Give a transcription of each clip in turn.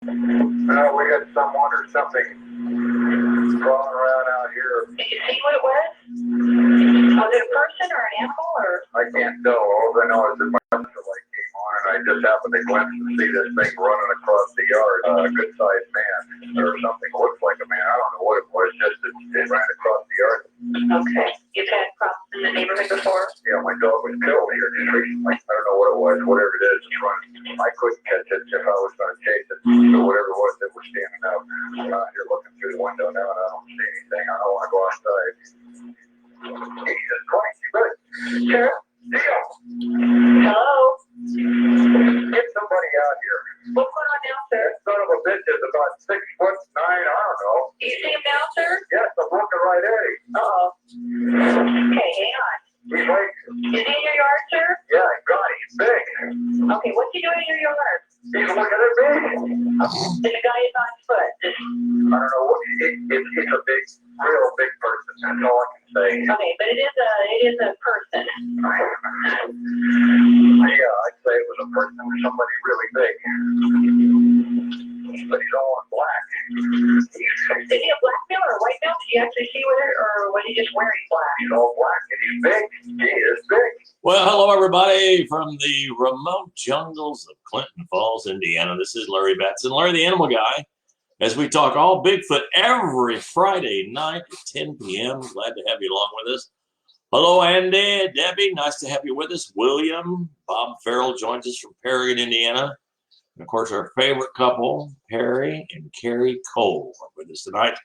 We had someone or something crawling around out here. Did you see what it was? Was it a person or an animal or? I can't tell. All I know is that my light came on and I just happened to glimpse and see this thing running across the yard. A good-sized man or something looks like a man. I don't know what it was. Just it ran across the yard. Okay. You've had problems in the neighborhood before? Yeah, my dog was killed here just recently. I don't know what it was. Whatever it is, it's running. I couldn't catch it if I was going to chase it. So whatever it was that was standing out. I'm out here looking through the window now and I don't see anything. I don't want to go outside. Jesus Christ, you better. Sure. Deal. Hello? Get somebody out here. What's going on now, sir? That son of a bitch is about 6'9", I don't know. Do you see him now, sir? Yes, I'm looking right at him. Uh-oh. Okay, hang on. He's like, Is he in your yard, sir? yeah, God, he's big. Okay, what's he doing in your yard? He's looking at me. And the guy is on foot. I don't know what, he's a big, real big person. That's all I can say. Okay, but it is a person. Yeah, I'd say it was a person or somebody really big. But he's all in black. Is he a black male or a white male? Did you actually see with it, or was he just wearing black? He's all black and he's big. He is big. Well, hello, everybody, from the remote jungles of Clinton Falls, Indiana. This is Larry Battson, Larry the Animal Guy, as we talk all Bigfoot every Friday night at 10 p.m. Glad to have you along with us. Hello, Andy, Debbie, nice to have you with us. William, Bob Farrell joins us from Perry, Indiana. And, of course, our favorite couple, Perry and Carrie Cole, are with us tonight.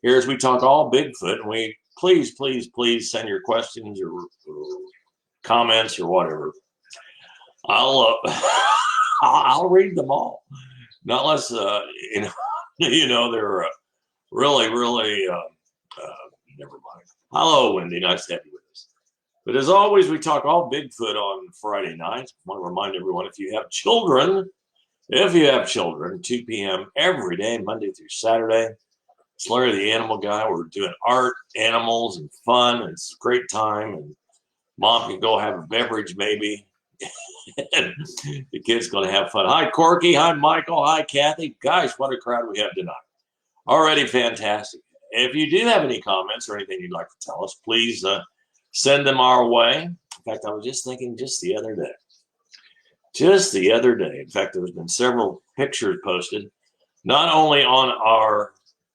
Here as we talk all Bigfoot, and we please send your questions or comments or whatever. I'll read them all. Not less, they're really, never mind. Hello, Wendy. Nice to have you with us. But as always, we talk all Bigfoot on Friday nights. I want to remind everyone, if you have children, 2 p.m. every day, Monday through Saturday. It's Larry the Animal Guy. We're doing art, animals, and fun. It's a great time. And Mom can go have a beverage, maybe. And the kid's going to have fun. Hi, Corky. Hi, Michael. Hi, Kathy. Guys, what a crowd we have tonight. Already fantastic. If you do have any comments or anything you'd like to tell us, please send them our way. In fact, I was just thinking the other day. In fact, there's been several pictures posted, not only on our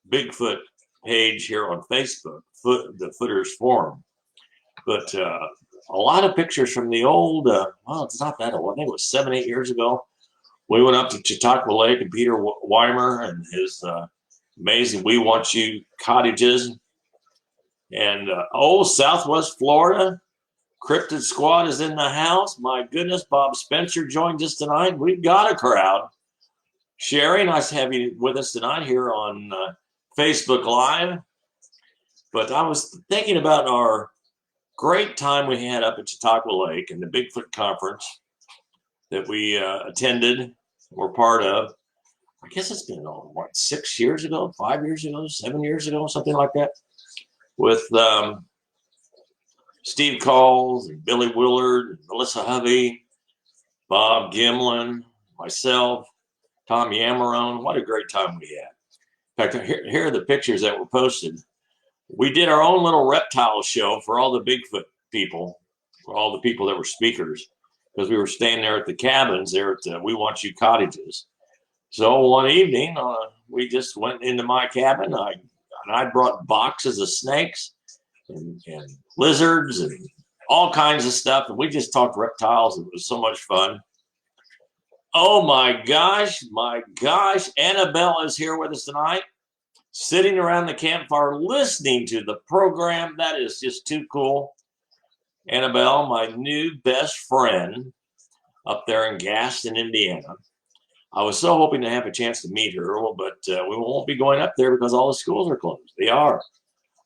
Bigfoot page here on Facebook, the Footers Forum, but a lot of pictures from the old, it's not that old. I think it was 7-8 years ago. We went up to Chautauqua Lake and Peter Weimer and his amazing We Want You cottages. And Southwest Florida, Cryptid Squad is in the house. My goodness, Bob Spencer joined us tonight. We've got a crowd. Sherry, nice to have you with us tonight here on Facebook Live. But I was thinking about our great time we had up at Chautauqua Lake and the Bigfoot conference that we attended, were part of. I guess it's been, 6 years ago, 5 years ago, 7 years ago, something like that, with Steve Calls and Billy Willard, and Melissa Hovey, Bob Gimlin, myself, Tom Yamarone. What a great time we had. In fact, here are the pictures that were posted. We did our own little reptile show for all the Bigfoot people, for all the people that were speakers, because we were staying there at the cabins there at We Want You cottages. So one evening, we just went into my cabin. I brought boxes of snakes and lizards and all kinds of stuff, and we just talked reptiles. It was so much fun. Oh my gosh, Annabelle is here with us tonight, sitting around the campfire listening to the program. That is just too cool. Annabelle, my new best friend up there in Gaston, Indiana. I was so hoping to have a chance to meet her, but we won't be going up there because all the schools are closed. They are.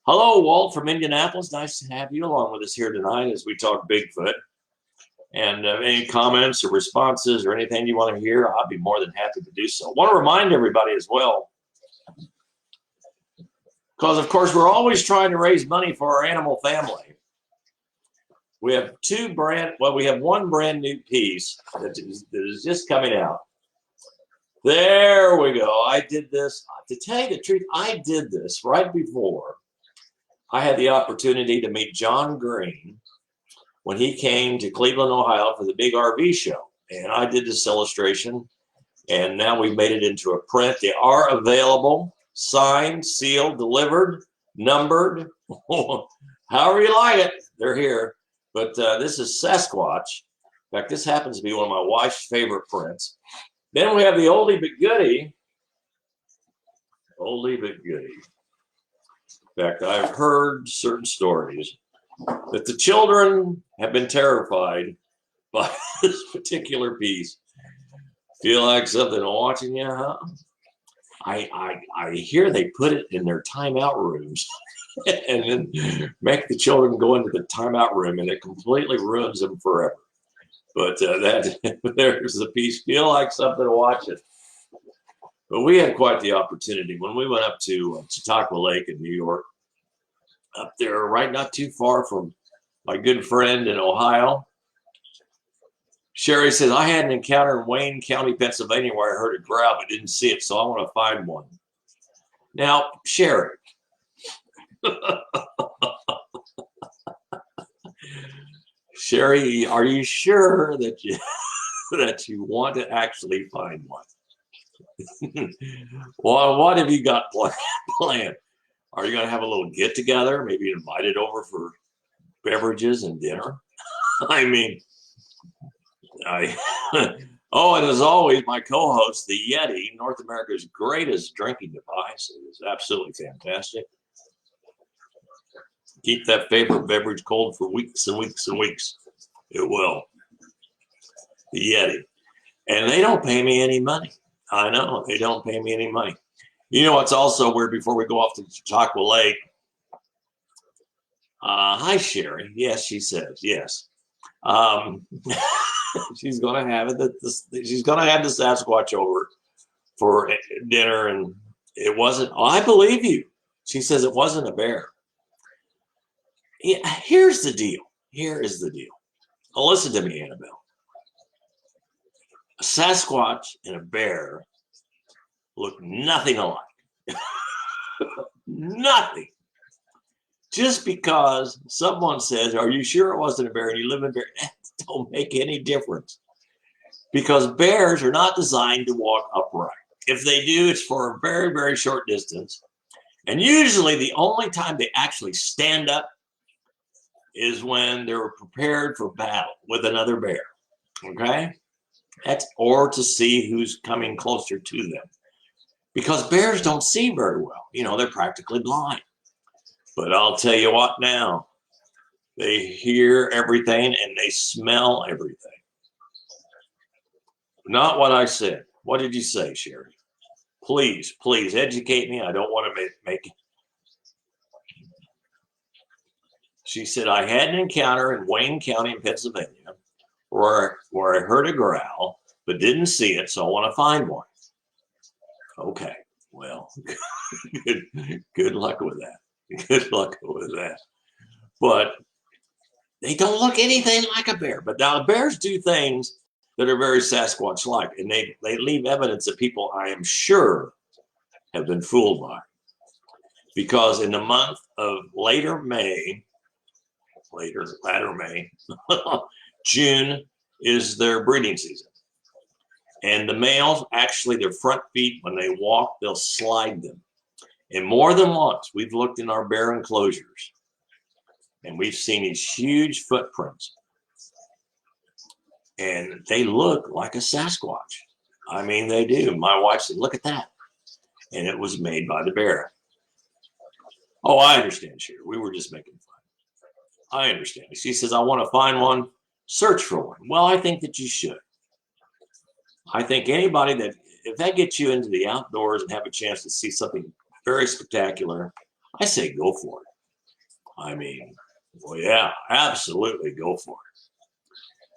Hello, Walt from Indianapolis. Nice to have you along with us here tonight as we talk Bigfoot. And any comments or responses or anything you want to hear, I'll be more than happy to do so. I want to remind everybody as well, because, of course, we're always trying to raise money for our animal family. We have one brand new piece that is just coming out There we go. I did this. To tell you the truth, I did this right before I had the opportunity to meet John Green when he came to Cleveland, Ohio for the big RV show. And I did this illustration, and now we've made it into a print. They are available, signed, sealed, delivered, numbered, however you like it. They're here. But this is Sasquatch. In fact, this happens to be one of my wife's favorite prints. Then we have the oldie but goodie. Oldie but goodie. In fact, I've heard certain stories that the children have been terrified by this particular piece. Feel like something watching you, huh? I hear they put it in their timeout rooms and then make the children go into the timeout room, and it completely ruins them forever. But there's the piece. Feel like something watching. But we had quite the opportunity when we went up to Chautauqua Lake in New York. Up there, right not too far from my good friend in Ohio. Sherry says, I had an encounter in Wayne County, Pennsylvania, where I heard a growl but didn't see it, so I want to find one. Now, Sherry. Sherry, are you sure that you want to actually find one? Well, what have you got planned? Are you going to have a little get together? Maybe invited over for beverages and dinner? I mean, oh, and as always, my co-host, the Yeti, North America's greatest drinking device. It is absolutely fantastic. Keep that favorite beverage cold for weeks and weeks and weeks. It will. The Yeti. And they don't pay me any money. I know, they don't pay me any money. You know what's also weird before we go off to Chautauqua Lake? Hi, Sherry. Yes, she says, yes. She's going to have it. She's going to have the Sasquatch over for dinner, and it wasn't. Oh, I believe you. She says it wasn't a bear. Yeah, here's the deal. Here is the deal. Now listen to me, Annabelle. A Sasquatch and a bear look nothing alike. Nothing. Just because someone says, are you sure it wasn't a bear and you live in a bear? That don't make any difference. Because bears are not designed to walk upright. If they do, it's for a very, very short distance. And usually the only time they actually stand up is when they're prepared for battle with another bear. Okay? Or to see who's coming closer to them. Because bears don't see very well. You know, they're practically blind. But I'll tell you what now. They hear everything and they smell everything. Not what I said. What did you say, Sherry? Please, please educate me. I don't want to make it. She said, I had an encounter in Wayne County in Pennsylvania where I heard a growl but didn't see it, so I want to find one. Okay, well, good luck with that. Good luck with that. But they don't look anything like a bear. But now bears do things that are very Sasquatch-like, and they leave evidence that people, I am sure, have been fooled by. Because in the month of latter May, June is their breeding season. And the males, actually, their front feet, when they walk, they'll slide them. And more than once, we've looked in our bear enclosures, and we've seen these huge footprints. And they look like a Sasquatch. I mean, they do. My wife said, look at that. And it was made by the bear. Oh, I understand, Sherry. We were just making fun. I understand. She says, I want to find one, search for one. Well, I think that you should. I think anybody that, if that gets you into the outdoors and have a chance to see something very spectacular, I say go for it. I mean, well, yeah, absolutely go for it.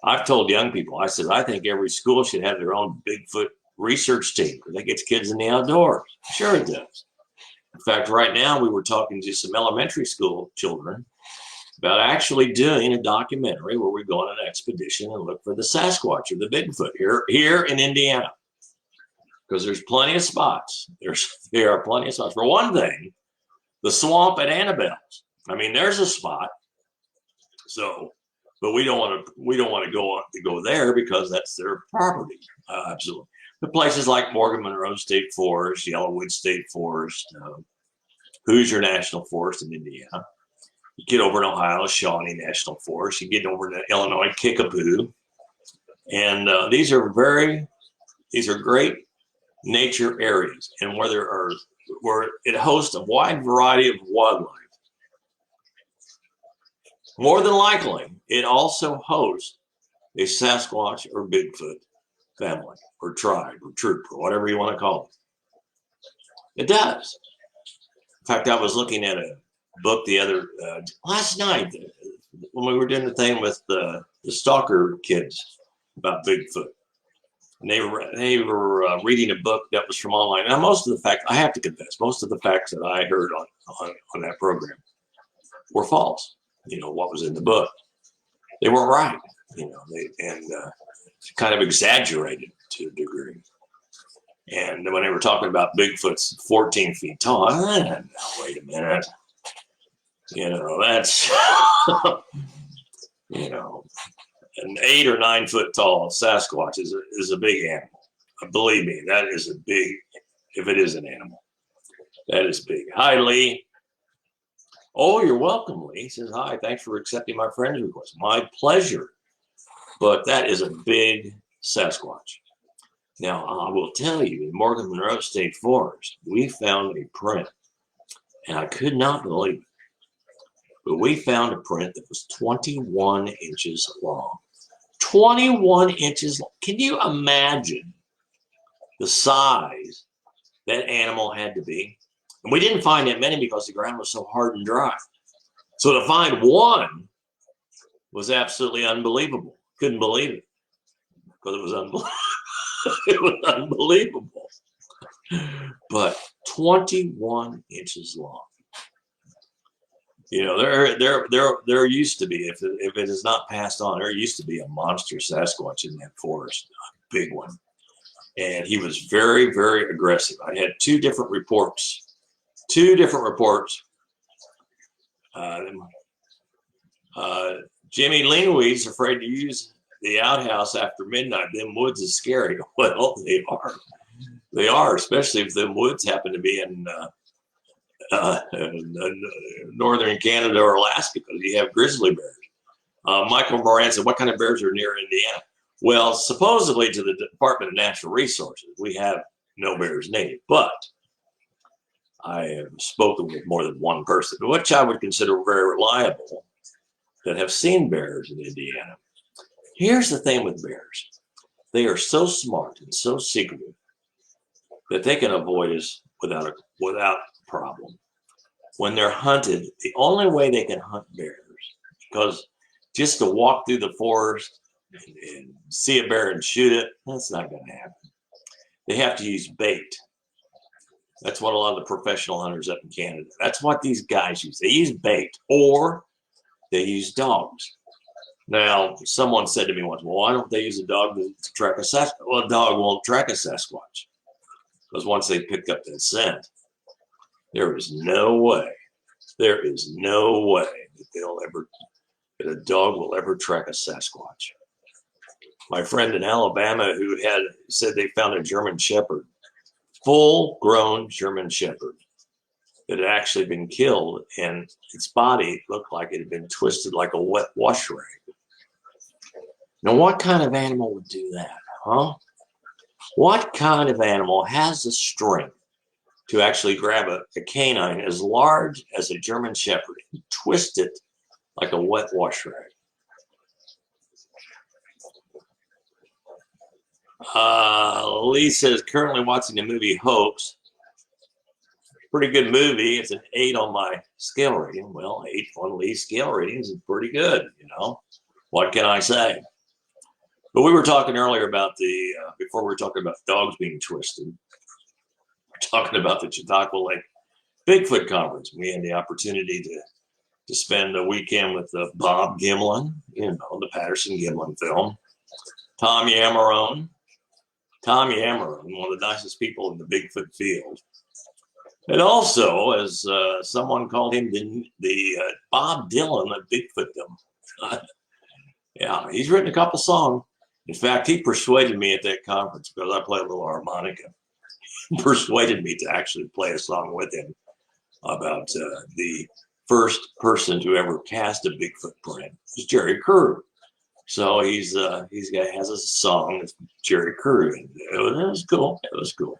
I've told young people, I said, I think every school should have their own Bigfoot research team because that gets kids in the outdoors. Sure it does. In fact, right now we were talking to some elementary school children about actually doing a documentary where we go on an expedition and look for the Sasquatch or the Bigfoot here in Indiana. because there's plenty of spots. There are plenty of spots. For one thing, the swamp at Annabelle's. I mean, there's a spot. So, but we don't want to go there because that's their property. Absolutely. But places like Morgan Monroe State Forest, Yellowwood State Forest, Hoosier National Forest in Indiana. You get over in Ohio, Shawnee National Forest. You get over in Illinois, Kickapoo. And these are great nature areas, and where it hosts a wide variety of wildlife. More than likely, it also hosts a Sasquatch or Bigfoot family or tribe or troop or whatever you want to call it. It does. In fact, I was looking at a book last night when we were doing the thing with the stalker kids about Bigfoot. And they were reading a book that was from online. Now, most of the facts, I have to confess, most of the facts that I heard on that program were false. What was in the book. They weren't right, kind of exaggerated to a degree. And when they were talking about Bigfoot's 14 feet tall, now, wait a minute. That's, an 8 or 9 foot tall Sasquatch is a big animal. Believe me, that is a big, if it is an animal, that is big. Hi, Lee. Oh, you're welcome, Lee. He says, hi, thanks for accepting my friend's request. My pleasure. But that is a big Sasquatch. Now, I will tell you, in Morgan Monroe State Forest, we found a print, and I could not believe it. But we found a print that was 21 inches long. 21 inches long. Can you imagine the size that animal had to be? And we didn't find that many because the ground was so hard and dry. So to find one was absolutely unbelievable. Couldn't believe it because it was unbelievable. It was unbelievable. But 21 inches long. There used to be, if it is not passed on, there used to be a monster Sasquatch in that forest, a big one. And he was very, very aggressive. I had two different reports. Jimmy Leanweed's afraid to use the outhouse after midnight. Them woods is scary. Well, they are. They are, especially if them woods happen to be in northern Canada or Alaska, because you have grizzly bears. Michael Moran said, what kind of bears are near Indiana? Well, supposedly to the Department of Natural Resources, we have no bears native, but I have spoken with more than one person, which I would consider very reliable, that have seen bears in Indiana. Here's the thing with bears. They are so smart and so secretive that they can avoid us without problem. When they're hunted, the only way they can hunt bears, because just to walk through the forest and see a bear and shoot it, that's not going to happen. They have to use bait. That's what a lot of the professional hunters up in Canada, that's what these guys use. They use bait, or they use dogs. Now, someone said to me once, well, why don't they use a dog to track a Sasquatch? Well, a dog won't track a Sasquatch, because once they pick up that scent, there is no way that a dog will ever track a Sasquatch. My friend in Alabama who said they found a German Shepherd, full-grown German Shepherd, that had actually been killed, and its body looked like it had been twisted like a wet wash rag. Now, what kind of animal would do that, huh? What kind of animal has the strength to actually grab a canine as large as a German Shepherd and twist it like a wet wash rag? Lee says, currently watching the movie Hoax. Pretty good movie. It's an 8 on my scale rating. Well, 8 on Lee's scale rating is pretty good, What can I say? But we were talking earlier about before we were talking about dogs being twisted, we're talking about the Chautauqua Lake Bigfoot Conference. We had the opportunity to spend a weekend with Bob Gimlin, the Patterson Gimlin film, Tom Yamarone, Tom Yammer, one of the nicest people in the Bigfoot field. And also, as someone called him, the Bob Dylan of Bigfootdom. Yeah, he's written a couple songs. In fact, he persuaded me at that conference because I play a little harmonica. He persuaded me to actually play a song with him about the first person to ever cast a Bigfoot print. It's Jerry Crew. So has a song that's Jerry Crew, and it was cool. It was cool.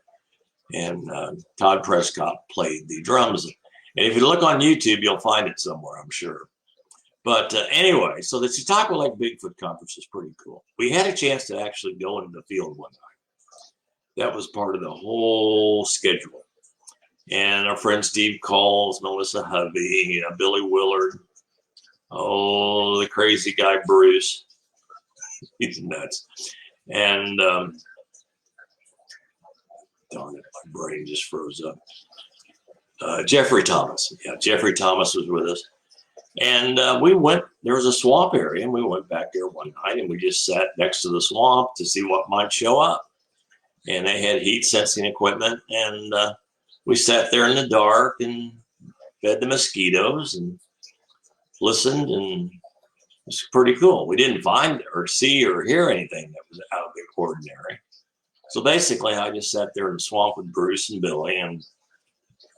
And Todd Prescott played the drums. And if you look on YouTube, you'll find it somewhere, I'm sure. But anyway, so the Chautauqua Lake Bigfoot Conference is pretty cool. We had a chance to actually go into the field one night. That was part of the whole schedule. And our friend Steve Coles, Melissa Hovey, Billy Willard, the crazy guy Bruce. He's nuts. And darn it, my brain just froze up. Jeffrey Thomas. Yeah, Jeffrey Thomas was with us. And we went, there was a swamp area, and we went back there one night, and we just sat next to the swamp to see what might show up. And they had heat sensing equipment, and we sat there in the dark and fed the mosquitoes and listened, and it was pretty cool. We didn't find or see or hear anything that was out of the ordinary. So basically, I just sat there in the swamp with Bruce and Billy and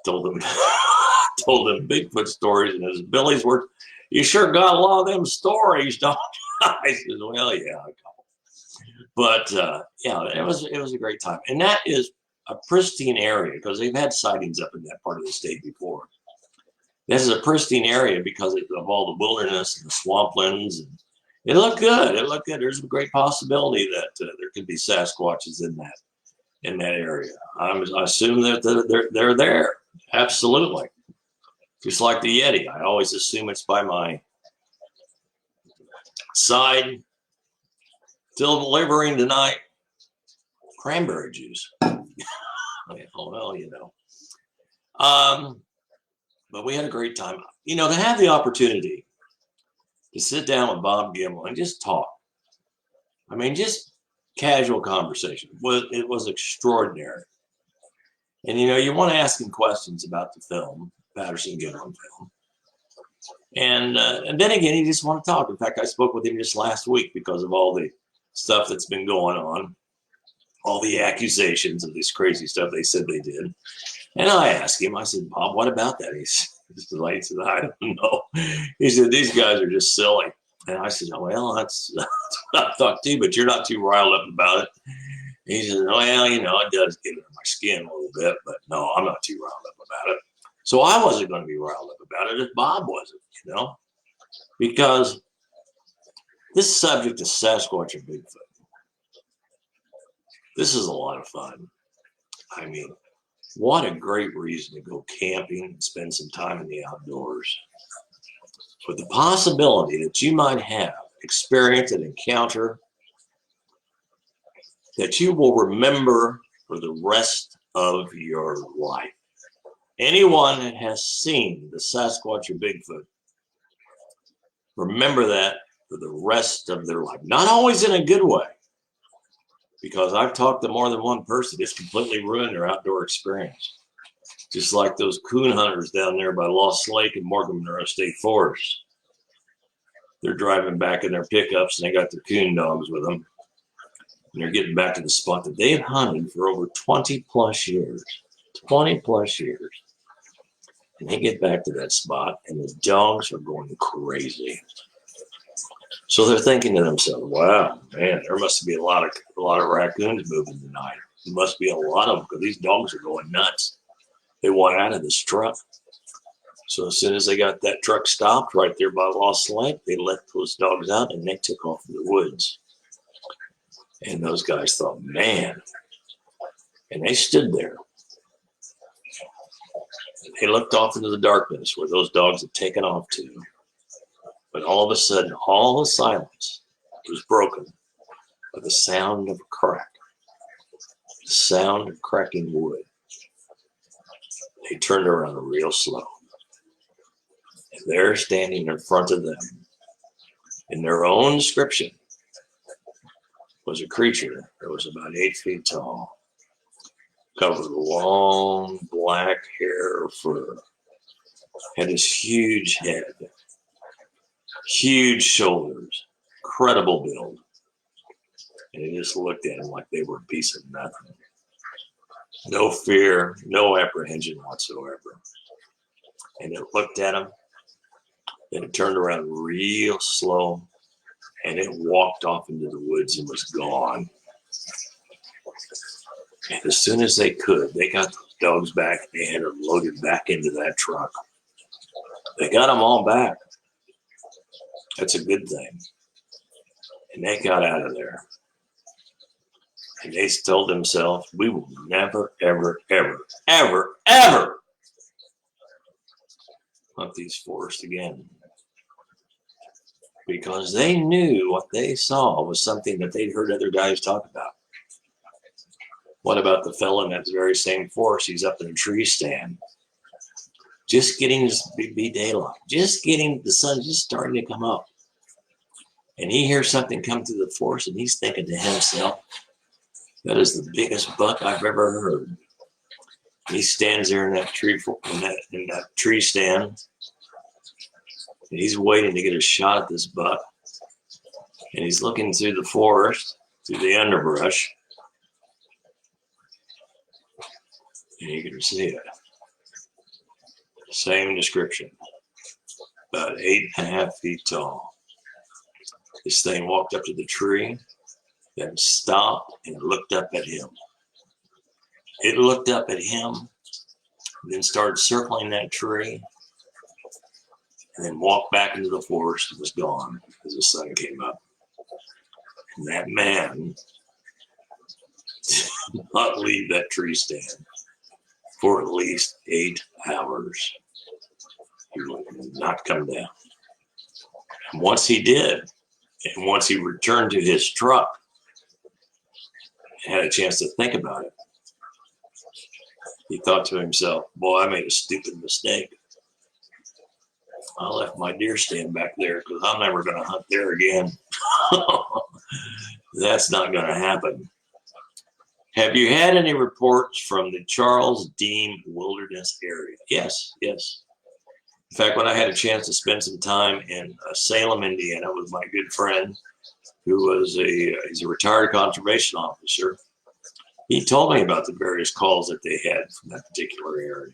told them Bigfoot stories. And as Billy's words, you sure got a lot of them stories, don't you? I said, well, yeah, a couple. But yeah, it was a great time. And that is a pristine area because they've had sightings up in that part of the state before. This is a pristine area because of all the wilderness and the swamplands. And it looked good. It looked good. There's a great possibility that there could be Sasquatches in that area. I assume that they're there. Absolutely. Just like the Yeti. I always assume it's by my side. Delivering tonight cranberry juice. Well, but we had a great time. To have the opportunity to sit down with Bob Gimel and just talk. I mean, just casual conversation. It was extraordinary. And, you want to ask him questions about the film, Patterson Gimlin film. And then again, he just want to talk. In fact, I spoke with him just last week because of all the stuff that's been going on, all the accusations of this crazy stuff they said they did. And I asked him, I said, Bob, what about that? He said, I don't know. He said, these guys are just silly. And I said, well, that's what I thought too, but you're not too riled up about it. He said, well, it does get under my skin a little bit, but no, I'm not too riled up about it. So I wasn't going to be riled up about it if Bob wasn't, because this subject of Sasquatch and Bigfoot, this is a lot of fun. I mean, what a great reason to go camping and spend some time in the outdoors. With the possibility that you might have experienced an encounter that you will remember for the rest of your life. Anyone that has seen the Sasquatch or Bigfoot, remember that for the rest of their life. Not always in a good way, because I've talked to more than one person that's completely ruined their outdoor experience. Just like those coon hunters down there by Lost Lake and Morgan Monroe State Forest. They're driving back in their pickups and they got their coon dogs with them. And they're getting back to the spot that they've hunted for over 20 plus years. 20 plus years. And they get back to that spot and the dogs are going crazy. So they're thinking to themselves, wow, man, there must be a lot of raccoons moving tonight. There must be a lot of them because these dogs are going nuts. They want out of this truck. So as soon as they got that truck stopped right there by Lost Lake, they let those dogs out and they took off in the woods. And those guys thought, man. And they stood there. They looked off into the darkness where those dogs had taken off to. But all of a sudden, all the silence was broken by the sound of a crack. The sound of cracking wood. They turned around real slow. And there, standing in front of them, in their own description, was a creature that was about 8 feet tall, covered with long black hair or fur, had this huge head, huge shoulders, incredible build. And he just looked at him like they were a piece of nothing. No fear, no apprehension whatsoever. And it looked at him, then it turned around real slow, and it walked off into the woods and was gone. And as soon as they could, they got those dogs back and they had them loaded back into that truck. They got them all back. That's a good thing. And they got out of there. And they told themselves, we will never, ever, ever, ever, ever hunt these forests again. Because they knew what they saw was something that they'd heard other guys talk about. What about the fella in that very same forest? He's up in a tree stand, just getting his be daylight, just getting the sun just starting to come up. And he hears something come through the forest, and he's thinking to himself, that is the biggest buck I've ever heard. He stands there in that tree in that tree stand, and he's waiting to get a shot at this buck. And he's looking through the forest, through the underbrush, and you can see it. Same description. About 8.5 feet tall. This thing walked up to the tree, then stopped and looked up at him. It looked up at him, then started circling that tree, and then walked back into the forest and was gone as the sun came up. And that man did not leave that tree stand for at least 8 hours. He would not come down. And once he did, and once he returned to his truck, and had a chance to think about it, he thought to himself, boy, I made a stupid mistake. I left my deer stand back there because I'm never going to hunt there again. That's not going to happen. Have you had any reports from the Charles Dean Wilderness area? Yes, yes. In fact, when I had a chance to spend some time in Salem, Indiana with my good friend, who was he's a retired conservation officer, he told me about the various calls that they had from that particular area.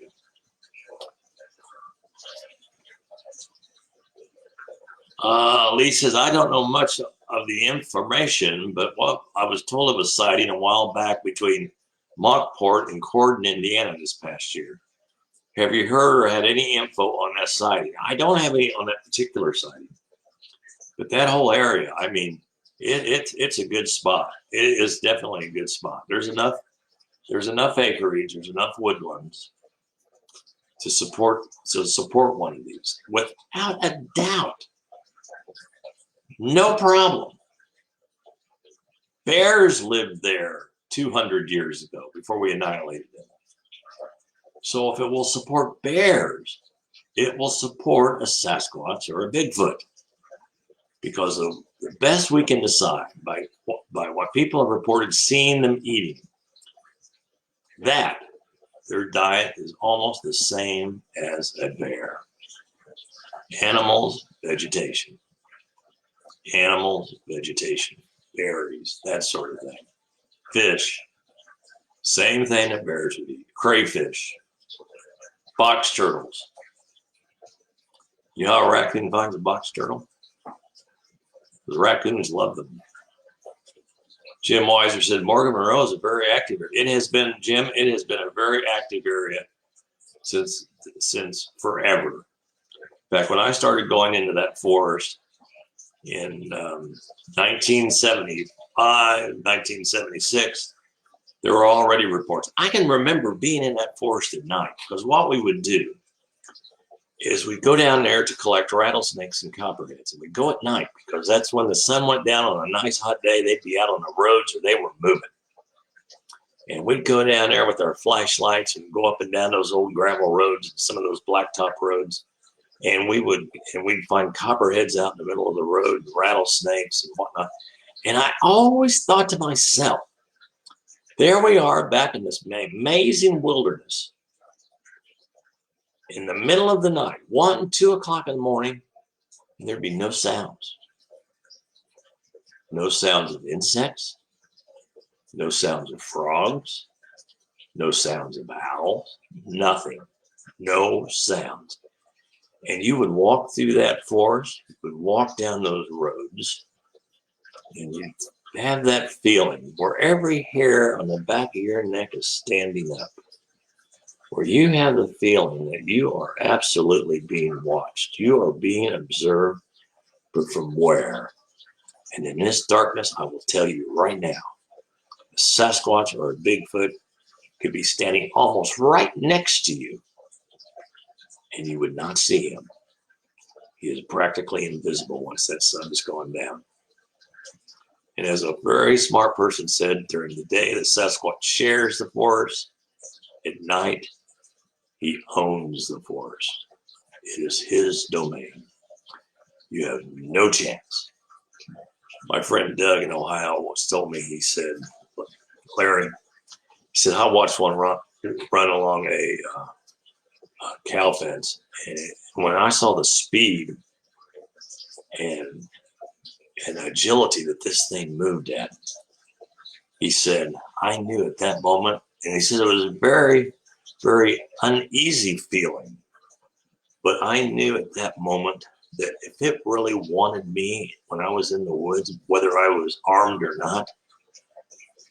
Lee says, I don't know much of the information, but what I was told of a sighting a while back between Mockport and Corden, Indiana this past year. Have you heard or had any info on that sighting? I don't have any on that particular sighting, but that whole area, I mean, it's a good spot. It is definitely a good spot. There's enough acreage, there's enough woodlands to support one of these without a doubt. No problem. Bears lived there 200 years ago before we annihilated them. So if it will support bears, it will support a Sasquatch or a Bigfoot. Because the best we can decide by what people have reported seeing them eating, that their diet is almost the same as a bear. Animals, vegetation. Animals, vegetation, berries, that sort of thing. Fish, same thing that bears would eat. Crayfish, box turtles. You know how a raccoon finds a box turtle? The raccoons love them. Jim Weiser said, Morgan Monroe is a very active area. It has been, Jim, it has been a very active area since forever. In fact, when I started going into that forest in 1975, 1976, there were already reports. I can remember being in that forest at night, because what we would do is we'd go down there to collect rattlesnakes and copperheads, and we'd go at night because that's when the sun went down on a nice hot day. They'd be out on the roads or they were moving. And we'd go down there with our flashlights and go up and down those old gravel roads, some of those blacktop roads. And we'd find copperheads out in the middle of the road, rattlesnakes and whatnot. And I always thought to myself, there we are back in this amazing wilderness in the middle of the night, 1, 2 o'clock in the morning, and there'd be no sounds. No sounds of insects, no sounds of frogs, no sounds of owls, nothing, no sounds. And you would walk through that forest, you would walk down those roads, and you'd have that feeling where every hair on the back of your neck is standing up, where you have the feeling that you are absolutely being watched. You are being observed, but from where? And in this darkness, I will tell you right now, a Sasquatch or a Bigfoot could be standing almost right next to you, and you would not see him. He is practically invisible once that sun is going down. And as a very smart person said, during the day, the Sasquatch shares the forest. At night, he owns the forest. It is his domain. You have no chance. My friend Doug in Ohio once told me, he said, Larry, he said, I watched one run along a cow fence. And when I saw the speed and agility that this thing moved at, he said, I knew at that moment, and he said it was a very, very uneasy feeling, but I knew at that moment that if it really wanted me when I was in the woods, whether I was armed or not,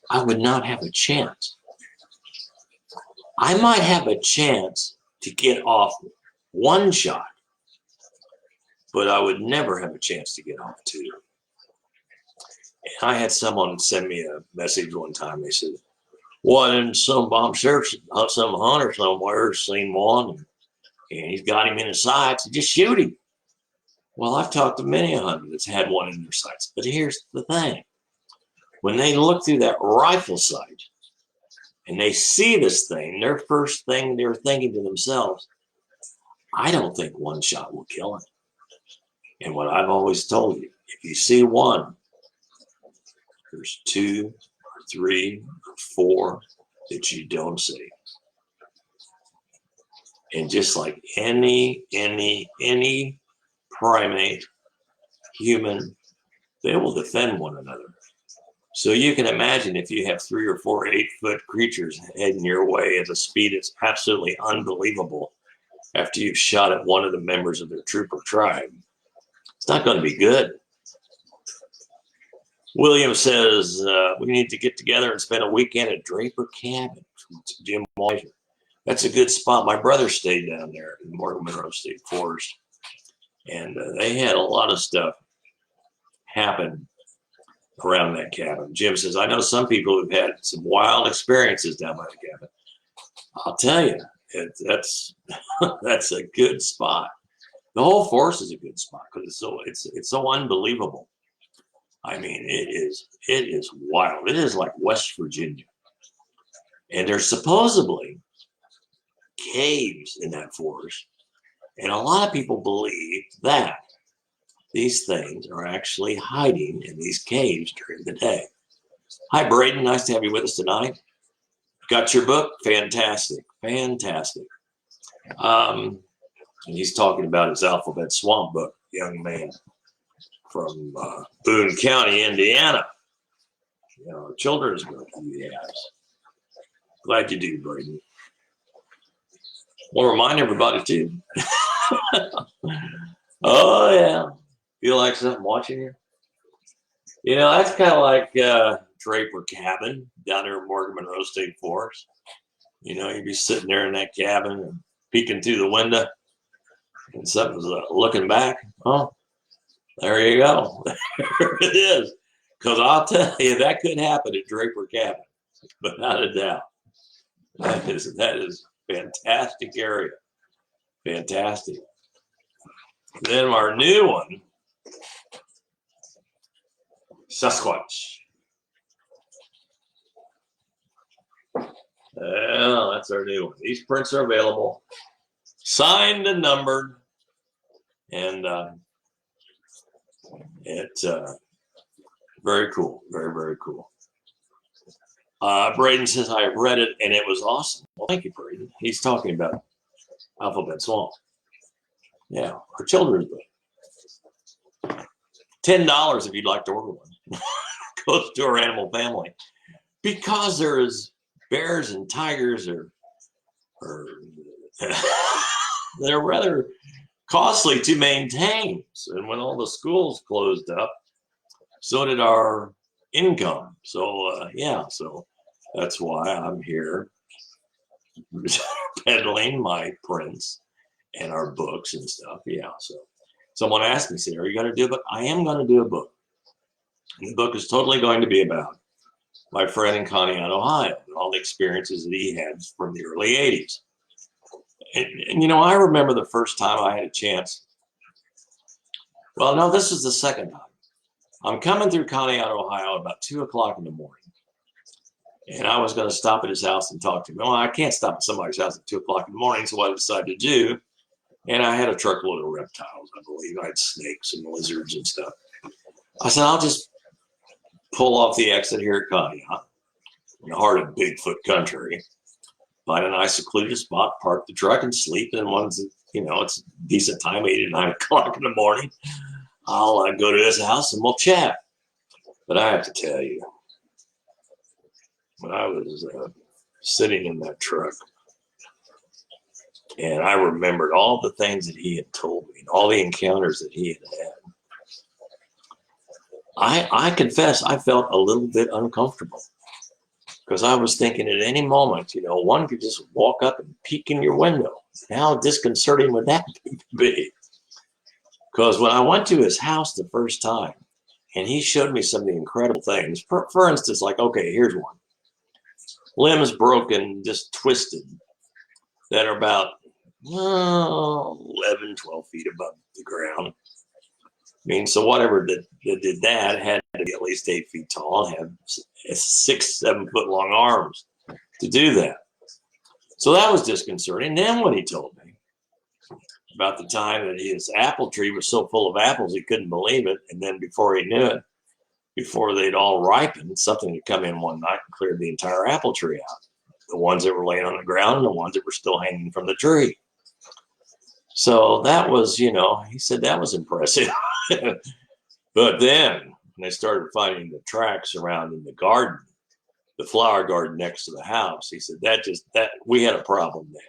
I would not have a chance. I might have a chance to get off one shot, but I would never have a chance to get off two. And I had someone send me a message one time. They said, well, and I'm sure some hunter somewhere seen one, and he's got him in his sights. Just shoot him. Well, I've talked to many a hunter that's had one in their sights. But here's the thing. When they look through that rifle sight and they see this thing, their first thing they're thinking to themselves, I don't think one shot will kill him. And what I've always told you, if you see one, there's 2 or 3 or 4 that you don't see. And just like any primate, human, they will defend one another. So you can imagine if you have 3 or 4 8-foot creatures heading your way at a speed that's absolutely unbelievable after you've shot at one of the members of their troop or tribe, it's not going to be good. William says, we need to get together and spend a weekend at Draper Cabin. Jim Weiser. That's a good spot. My brother stayed down there in Morgan Monroe State Forest, and they had a lot of stuff happen around that cabin. Jim says, I know some people who've had some wild experiences down by the cabin. I'll tell you, that's that's a good spot. The whole forest is a good spot because it's so unbelievable. I mean, it is wild. It is like West Virginia. And there's supposedly caves in that forest. And a lot of people believe that these things are actually hiding in these caves during the day. Hi, Braden. Nice to have you with us tonight. Got your book? Fantastic. Fantastic. And he's talking about his Alphabet Swamp book, young man from Boone County, Indiana. You know, children's book he has. Glad you do, Braden. Want to remind everybody, too. Oh, yeah. Feel like something watching you? You know, that's kind of like Draper Cabin down there in Morgan Monroe State Forest. You know, you'd be sitting there in that cabin and peeking through the window, and something's looking back. Oh, there you go. There it is. Because I'll tell you, that could happen at Draper Cabin, without a doubt. That is fantastic area. Fantastic. Then our new one, Sasquatch. Well, that's our new one. These prints are available, signed and numbered, and Very cool. Very, very cool. Braden says, I read it and it was awesome. Well, thank you, Braden. He's talking about Alphabet Swamp. Yeah, our children's book. $10 if you'd like to order one. Goes to our animal family. Because there's bears and tigers are they're rather costly to maintain. And when all the schools closed up, so did our income. So yeah, so that's why I'm here peddling my prints and our books and stuff. Yeah, so someone asked me, said, are you going to do a book? I am going to do a book. And the book is totally going to be about my friend in Conneaut, Ohio, and all the experiences that he had from the early 80s. And you know, I remember the first time I had a chance. Well, no, this is the second time. I'm coming through Conneaut, Ohio about 2 o'clock in the morning. And I was going to stop at his house and talk to him. Well, I can't stop at somebody's house at 2 o'clock in the morning, so what I decided to do, and I had a truckload of reptiles, I believe. I had snakes and lizards and stuff. I said, I'll just pull off the exit here at Conneaut, in the heart of Bigfoot country, find a nice secluded spot, park the truck and sleep. And once, you know, it's a decent time, 8 or 9 o'clock in the morning, I'll go to his house and we'll chat. But I have to tell you, when I was sitting in that truck, and I remembered all the things that he had told me, all the encounters that he had had, I confess I felt a little bit uncomfortable, because I was thinking at any moment, you know, one could just walk up and peek in your window. How disconcerting would that be? Because when I went to his house the first time, and he showed me some of the incredible things, for instance, like, okay, here's one. Limbs broken, just twisted, that are about 11, 12 feet above the ground. I mean, so whatever that did that had to be at least 8 feet tall, had 6, 7 foot long arms to do that. So that was disconcerting. Then when he told me about the time that his apple tree was so full of apples he couldn't believe it, and then before he knew it, before they'd all ripened, something had come in one night and cleared the entire apple tree out. The ones that were laying on the ground and the ones that were still hanging from the tree. So that was, you know, he said that was impressive. But then when they started finding the tracks around in the garden, the flower garden next to the house, he said that we had a problem then.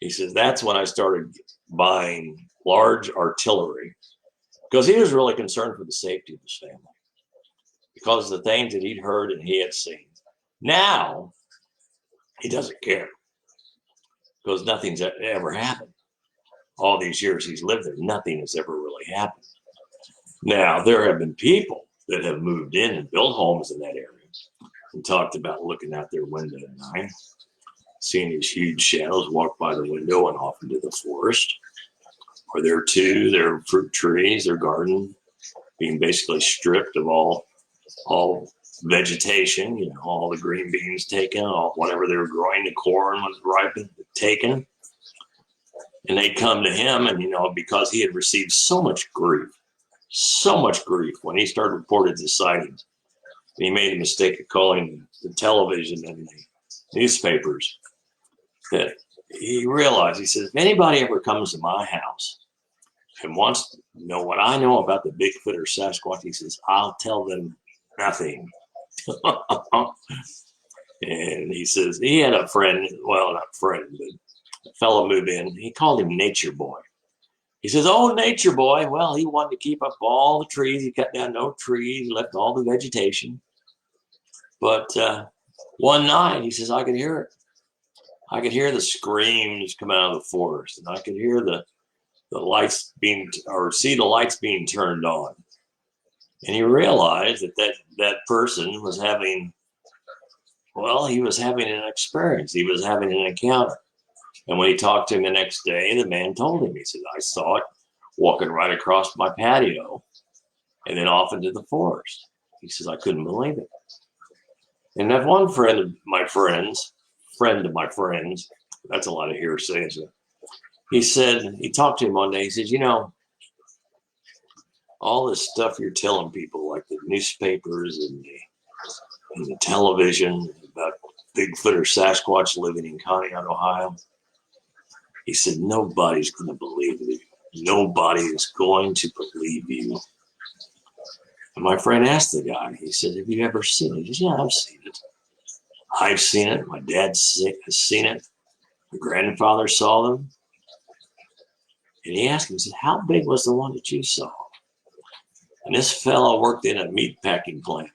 He says that's when I started buying large artillery, because he was really concerned for the safety of his family, because of the things that he'd heard and he had seen. Now he doesn't care, because nothing's ever happened. All these years he's lived there, nothing has ever really happened. Now, there have been people that have moved in and built homes in that area and talked about looking out their window at night, seeing these huge shadows walk by the window and off into the forest. Or there too, their fruit trees, their garden being basically stripped of all vegetation, you know, all the green beans taken, all whatever they were growing, the corn was ripened, taken. And they'd come to him, and, you know, because he had received so much grief when he started reporting the sightings. And he made the mistake of calling the television and the newspapers, that he realized, he says, if anybody ever comes to my house and wants to know what I know about the Bigfoot or Sasquatch, he says, I'll tell them nothing. And he says he had a friend, well, not friend, but a fellow moved in. He called him Nature Boy. He says, oh, Nature Boy. Well, he wanted to keep up all the trees. He cut down no trees, he left all the vegetation. But one night, he says, I could hear it. I could hear the screams come out of the forest, and I could hear the lights see the lights being turned on. And he realized that person was having, well, he was having an experience. He was having an encounter. And when he talked to him the next day, the man told him, he said, I saw it walking right across my patio and then off into the forest. He says, I couldn't believe it. And that one friend of my friends, that's a lot of hearsay. He said, he talked to him one day, he says, you know, all this stuff you're telling people, like the newspapers and the television about Bigfoot or Sasquatch living in Conneaut, Ohio. He said, nobody's going to believe you. Nobody is going to believe you. And my friend asked the guy, he said, have you ever seen it? He said, yeah, I've seen it. I've seen it. My dad has seen it. My grandfather saw them. And he asked him, he said, how big was the one that you saw? And this fellow worked in a meat packing plant.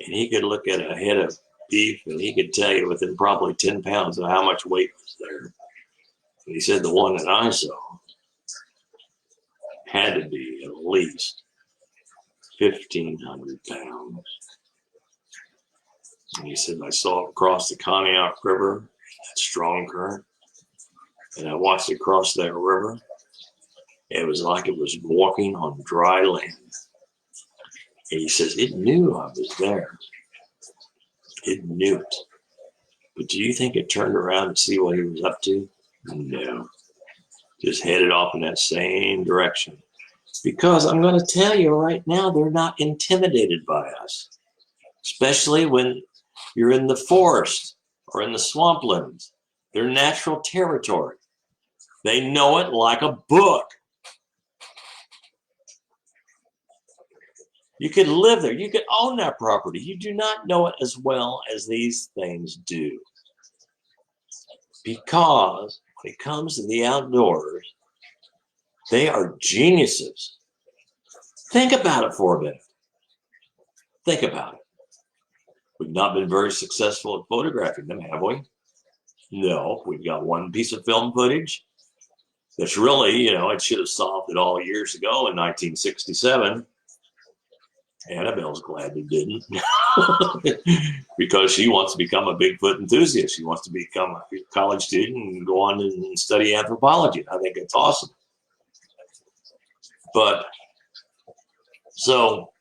And he could look at a head of beef and he could tell you within probably 10 pounds of how much weight was there. And he said the one that I saw had to be at least 1,500 pounds. And he said, I saw it cross the Conneaut River, that strong current. And I watched it cross that river. It was like it was walking on dry land. And he says, it knew I was there. It knew it. But do you think it turned around to see what he was up to? No. Just headed off in that same direction. Because I'm going to tell you right now, they're not intimidated by us. Especially when you're in the forest or in the swamplands. They're natural territory. They know it like a book. You could live there. You could own that property. You do not know it as well as these things do. Because when it comes to the outdoors, they are geniuses. Think about it for a minute. Think about it. We've not been very successful at photographing them, have we? No, we've got one piece of film footage that's really, it should have solved it all years ago in 1967. Annabelle's glad they didn't. Because she wants to become a Bigfoot enthusiast. She wants to become a college student and go on and study anthropology. I think it's awesome. But so,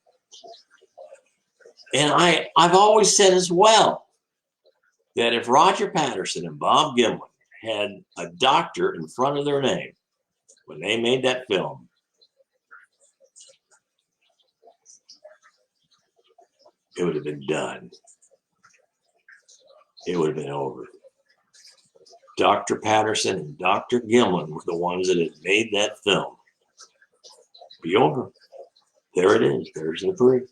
and I've always said as well that if Roger Patterson and Bob Gimlin had a doctor in front of their name when they made that film, it would have been done. It would have been over. Dr. Patterson and Dr. Gimlin were the ones that had made that film. Be over. There it is. There's the proof.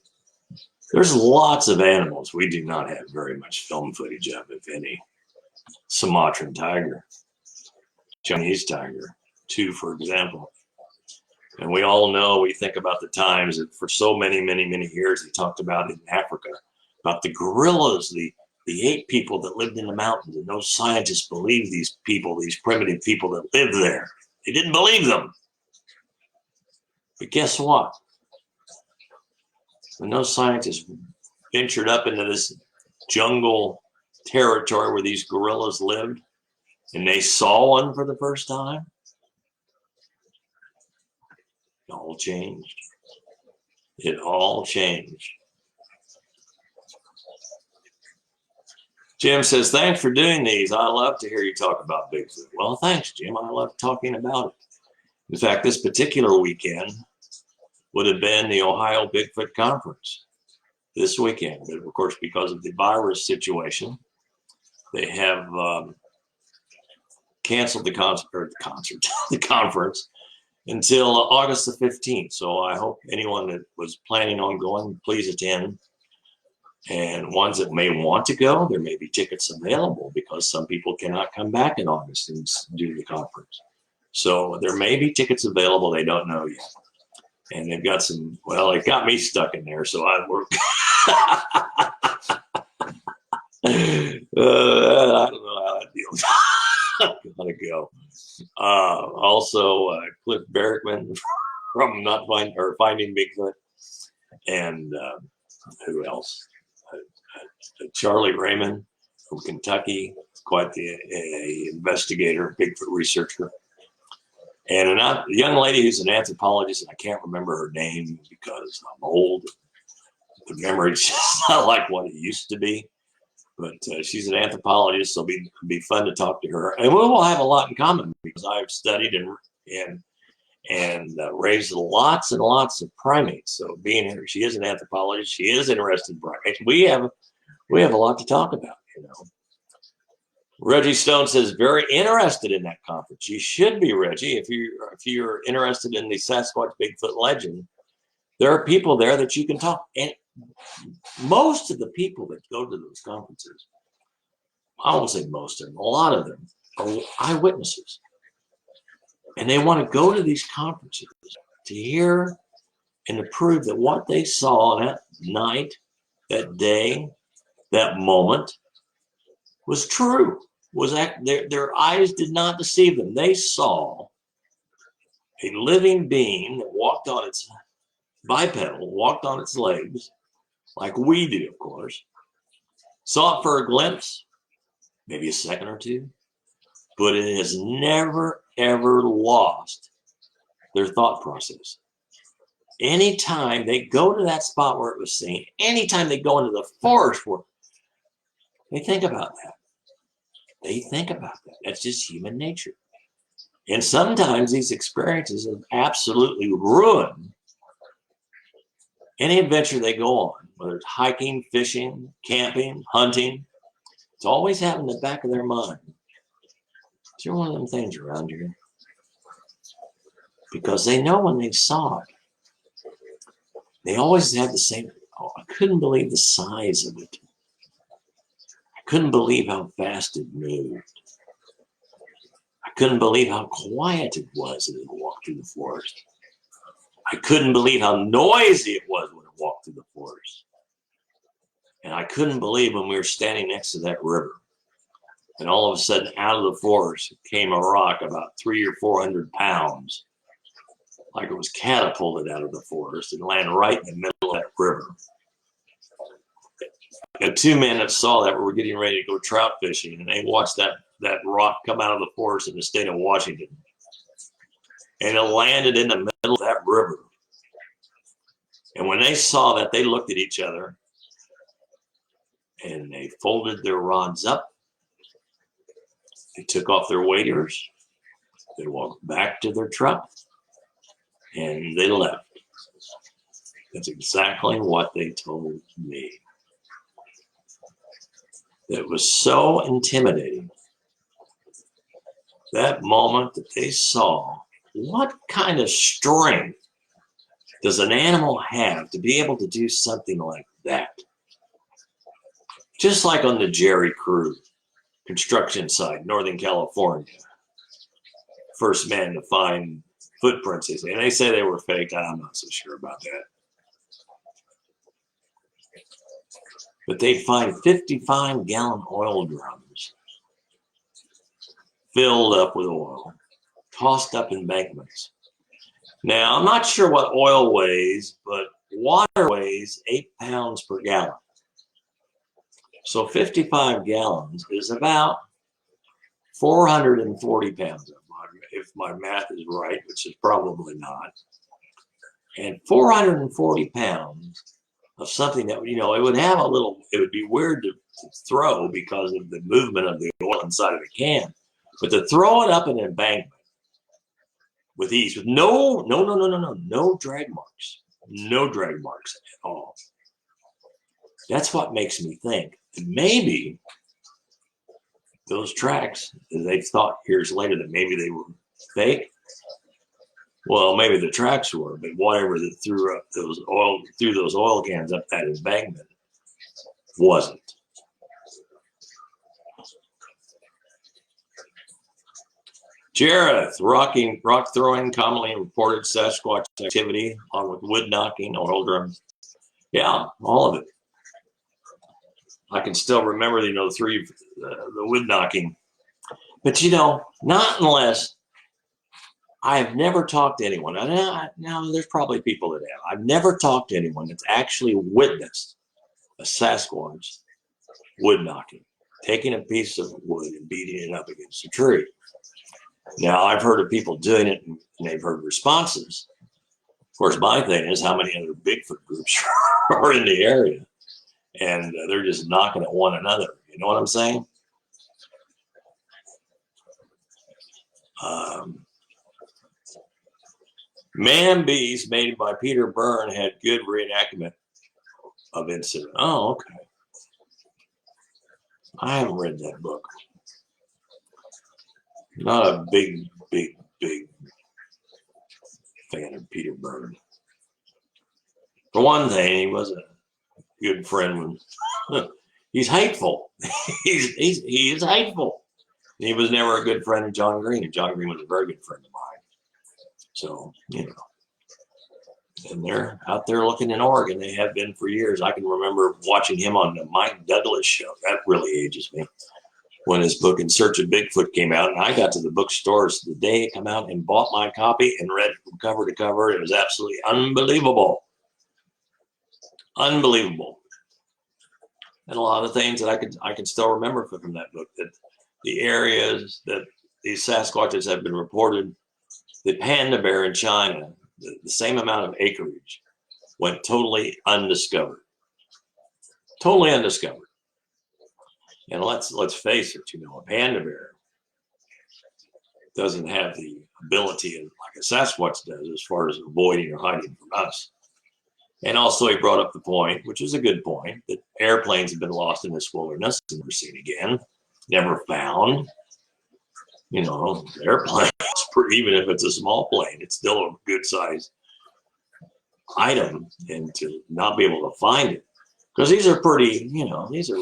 There's lots of animals we do not have very much film footage of, if any. Sumatran tiger, Chinese tiger, 2, for example. And we all know, we think about the times that for so many, many, many years he talked about in Africa, about the gorillas, the ape people that lived in the mountains. And those scientists believed these people, these primitive people that lived there. They didn't believe them. But guess what? When those scientists ventured up into this jungle territory where these gorillas lived, and they saw one for the first time, it all changed. It all changed. Jim says, thanks for doing these. I love to hear you talk about Bigfoot. Well, thanks, Jim. I love talking about it. In fact, this particular weekend would have been the Ohio Bigfoot Conference this weekend. But of course, because of the virus situation, they have canceled the conference until August the 15th. So I hope anyone that was planning on going, please attend. And ones that may want to go, there may be tickets available because some people cannot come back in August and do the conference. So there may be tickets available. They don't know yet. And they've got some, well, it got me stuck in there. So I work. I don't know how that deals. Gotta go. Also, Cliff Barrickman from Finding Bigfoot, and who else? Charlie Raymond from Kentucky, quite the investigator, Bigfoot researcher, and a young lady who's an anthropologist, and I can't remember her name because I'm old. The memory's just not like what it used to be. But she's an anthropologist, so it'll be fun to talk to her. And we will have a lot in common because I've studied and and raised lots and lots of primates. So being here, she is an anthropologist. She is interested in primates. We have a lot to talk about, you know. Reggie Stone says, very interested in that conference. You should be, Reggie, if you're interested in the Sasquatch Bigfoot legend. There are people there that you can talk. And most of the people that go to those conferences, I won't say most of them, a lot of them are eyewitnesses. And they want to go to these conferences to hear and to prove that what they saw that night, that day, that moment was true. Was that their eyes did not deceive them. They saw a living being that walked on its bipedal, walked on its legs, like we do, of course. Saw it for a glimpse, maybe a second or two, but it has never, ever lost their thought process. Anytime they go to that spot where it was seen, anytime they go into the forest where they think about that. They think about that. That's just human nature. And sometimes these experiences have absolutely ruined any adventure they go on, whether it's hiking, fishing, camping, hunting. It's always having in the back of their mind. Is there one of them things around here? Because they know when they saw it, they always have the same, oh, I couldn't believe the size of it. I couldn't believe how fast it moved. I couldn't believe how quiet it was as it walked through the forest. I couldn't believe how noisy it was when it walked through the forest. And I couldn't believe when we were standing next to that river. And all of a sudden, out of the forest came a rock about 300 or 400 pounds, like it was catapulted out of the forest and landed right in the middle of that river. And two men that saw that were getting ready to go trout fishing, and they watched that rock come out of the forest in the state of Washington. And it landed in the middle of that river. And when they saw that, they looked at each other and they folded their rods up. They took off their waders. They walked back to their truck and they left. That's exactly what they told me. It was so intimidating. That moment that they saw, what kind of strength does an animal have to be able to do something like that? Just like on the Jerry Crew construction site, Northern California. First man to find footprints, and they say they were fake. I'm not so sure about that. But they'd find 55-gallon oil drums filled up with oil, tossed up embankments. Now, I'm not sure what oil weighs, but water weighs 8 pounds per gallon. So 55 gallons is about 440 pounds, if my math is right, which is probably not. And 440 pounds of something that, you know, it would have a little, it would be weird to throw because of the movement of the oil inside of the can. But to throw it up an embankment with ease, with no drag marks. No drag marks at all. That's what makes me think that maybe those tracks that they thought years later that maybe they were fake. Well, maybe the tracks were, but whatever that threw those oil cans up that embankment wasn't. Jareth, rock throwing, commonly reported Sasquatch activity, along with wood knocking, oil drums. Yeah, all of it. I can still remember, you know, the wood knocking. But, you know, not unless I have never talked to anyone. Now, there's probably people that have. I've never talked to anyone that's actually witnessed a Sasquatch wood knocking, taking a piece of wood and beating it up against a tree. Now, I've heard of people doing it, and they've heard responses. Of course, my thing is how many other Bigfoot groups are in the area, and they're just knocking at one another. You know what I'm saying? Man Beast, made by Peter Byrne, had good reenactment of incident. Oh, okay. I haven't read that book. Not a big fan of Peter Byrne. For one thing, he was a good friend when he's hateful. He is hateful. He was never a good friend of John Green, and John Green was a very good friend of mine. So, you know, and they're out there looking in Oregon. They have been for years. I can remember watching him on the Mike Douglas show. That really ages me. When his book In Search of Bigfoot came out, and I got to the bookstores the day it came out and bought my copy and read it from cover to cover. It was absolutely unbelievable. Unbelievable. And a lot of things that I can still remember from that book, that the areas that these Sasquatches have been reported, the panda bear in China, the same amount of acreage went totally undiscovered. Totally undiscovered. And let's face it, you know, a panda bear doesn't have the ability like a Sasquatch does as far as avoiding or hiding from us. And also he brought up the point, which is a good point, that airplanes have been lost in this wilderness, never seen again, never found. You know, airplanes, even if it's a small plane, it's still a good size item, and to not be able to find it. Because these are pretty, you know, these are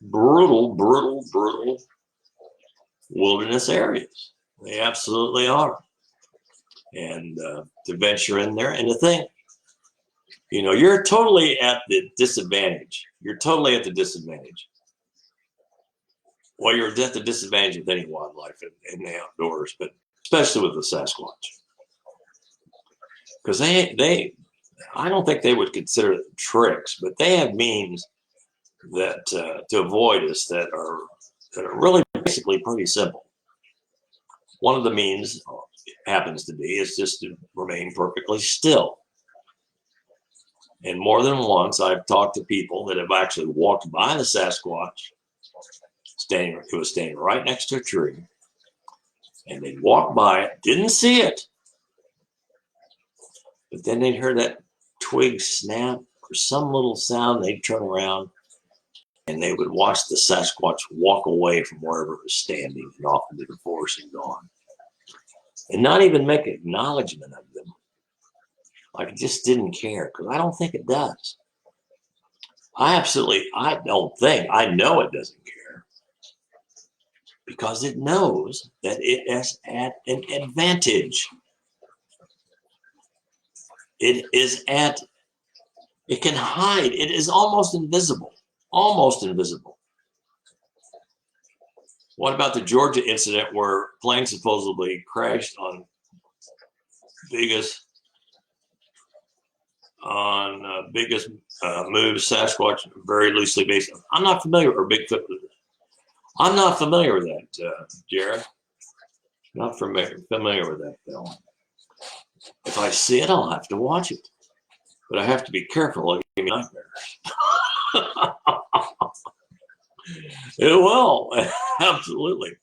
brutal wilderness areas. They absolutely are. And to venture in there and to think, you know, you're totally at the disadvantage. You're totally at the disadvantage. Well, you're at the disadvantage with any wildlife in the outdoors, but especially with the Sasquatch. Because I don't think they would consider it tricks, but they have means that to avoid us that are really basically pretty simple. One of the means happens to be is just to remain perfectly still. And more than once, I've talked to people that have actually walked by the Sasquatch, who was standing right next to a tree, and they'd walk by it, didn't see it, but then they'd hear that twig snap or some little sound. They'd turn around and they would watch the Sasquatch walk away from wherever it was standing and off into the forest and gone, and not even make acknowledgement of them. Like it just didn't care, because I don't think it does. I know it doesn't care, because it knows that it is at an advantage. It can hide. It is almost invisible. Almost invisible. What about the Georgia incident where plane supposedly crashed on biggest moves Sasquatch, very loosely based on? I'm not familiar with Bigfoot. I'm not familiar with that, Jared. Not familiar with that film. If I see it, I'll have to watch it. But I have to be careful. It'll give me nightmares. It will. Absolutely.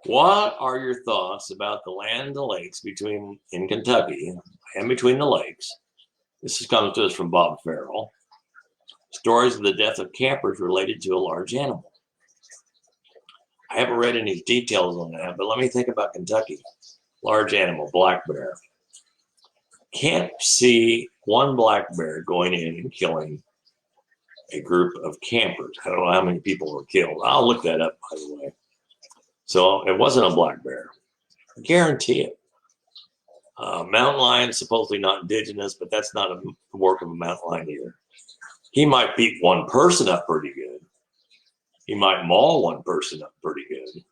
What are your thoughts about the land and the lakes in Kentucky and between the lakes? This is coming to us from Bob Farrell. Stories of the death of campers related to a large animal. I haven't read any details on that, but let me think about Kentucky. Large animal, black bear. Can't see one black bear going in and killing a group of campers. I don't know how many people were killed. I'll look that up, by the way. So it wasn't a black bear. I guarantee it. Mountain lion, supposedly not indigenous, but that's not the work of a mountain lion either. He might beat one person up pretty good. He might maul one person up pretty good,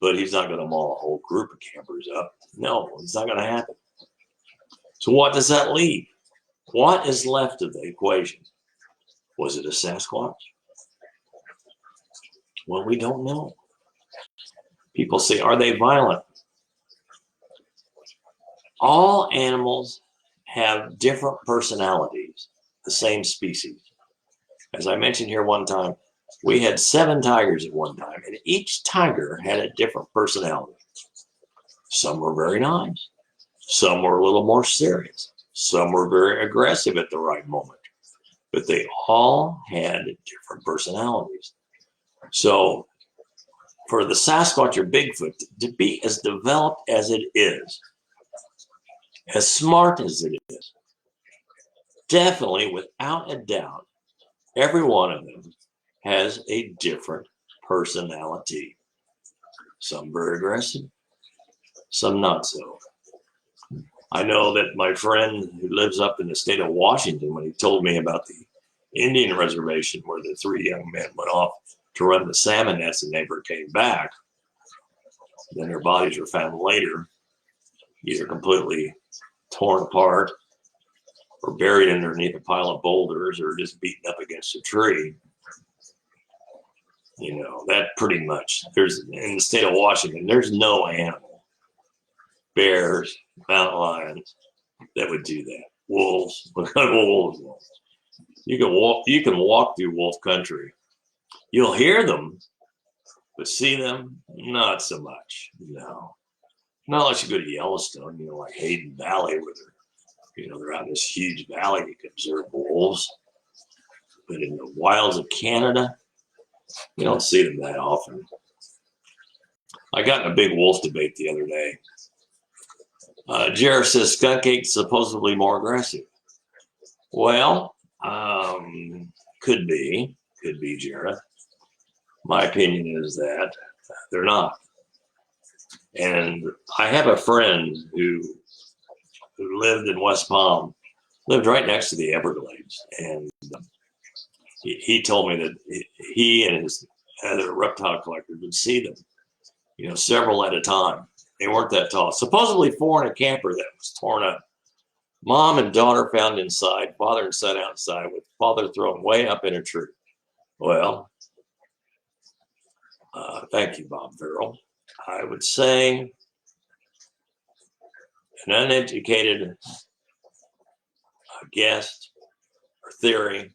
but he's not going to maul a whole group of campers up. No, it's not going to happen. So what does that leave? What is left of the equation? Was it a Sasquatch? Well, we don't know. People say, are they violent? All animals have different personalities, the same species. As I mentioned here one time, We had 7 tigers at one time, and each tiger had a different personality. Some were very nice. Some were a little more serious. Some were very aggressive at the right moment. But they all had different personalities. So for the Sasquatch or Bigfoot to be as developed as it is, as smart as it is, definitely, without a doubt, every one of them has a different personality. Some very aggressive, some not so. I know that my friend who lives up in the state of Washington, when he told me about the Indian reservation where the 3 young men went off to run the salmon nets and never came back, then their bodies were found later, either completely torn apart or buried underneath a pile of boulders or just beaten up against a tree. You know, that pretty much, there's, in the state of Washington, there's no animal, bears, mountain lions, that would do that. Wolves, wolves. You can walk through wolf country. You'll hear them, but see them, not so much. No. Not unless you go to Yellowstone, you know, like Hayden Valley, where they're out in this huge valley, you can observe wolves. But in the wilds of Canada, you don't see them that often. I got in a big wolf debate the other day. Jared says skunk ape's supposedly more aggressive. Well, could be, Jared. My opinion is that they're not. And I have a friend who lived in West Palm, lived right next to the Everglades, and he told me that he and his other reptile collectors would see them, you know, several at a time. They weren't that tall. Supposedly 4 in a camper that was torn up. Mom and daughter found inside, father and son outside, with father thrown way up in a tree. Well, thank you, Bob Farrell. I would say an uneducated guess or theory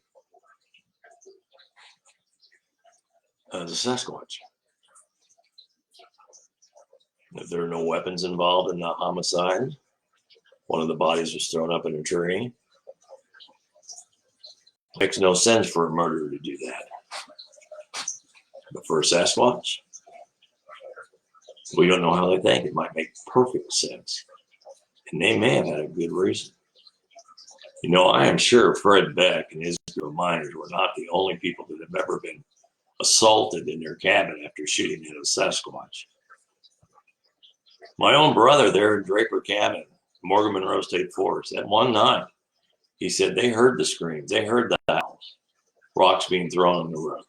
of the Sasquatch. If there are no weapons involved in the homicide, one of the bodies was thrown up in a tree. Makes no sense for a murderer to do that. But for a Sasquatch, we don't know how they think. It might make perfect sense. And they may have had a good reason. You know, I am sure Fred Beck and his group of miners were not the only people that have ever been assaulted in their cabin after shooting at a Sasquatch. My own brother there in Draper Cabin, Morgan Monroe State Forest, that one night, he said they heard the screams, they heard the howls, rocks being thrown on the road.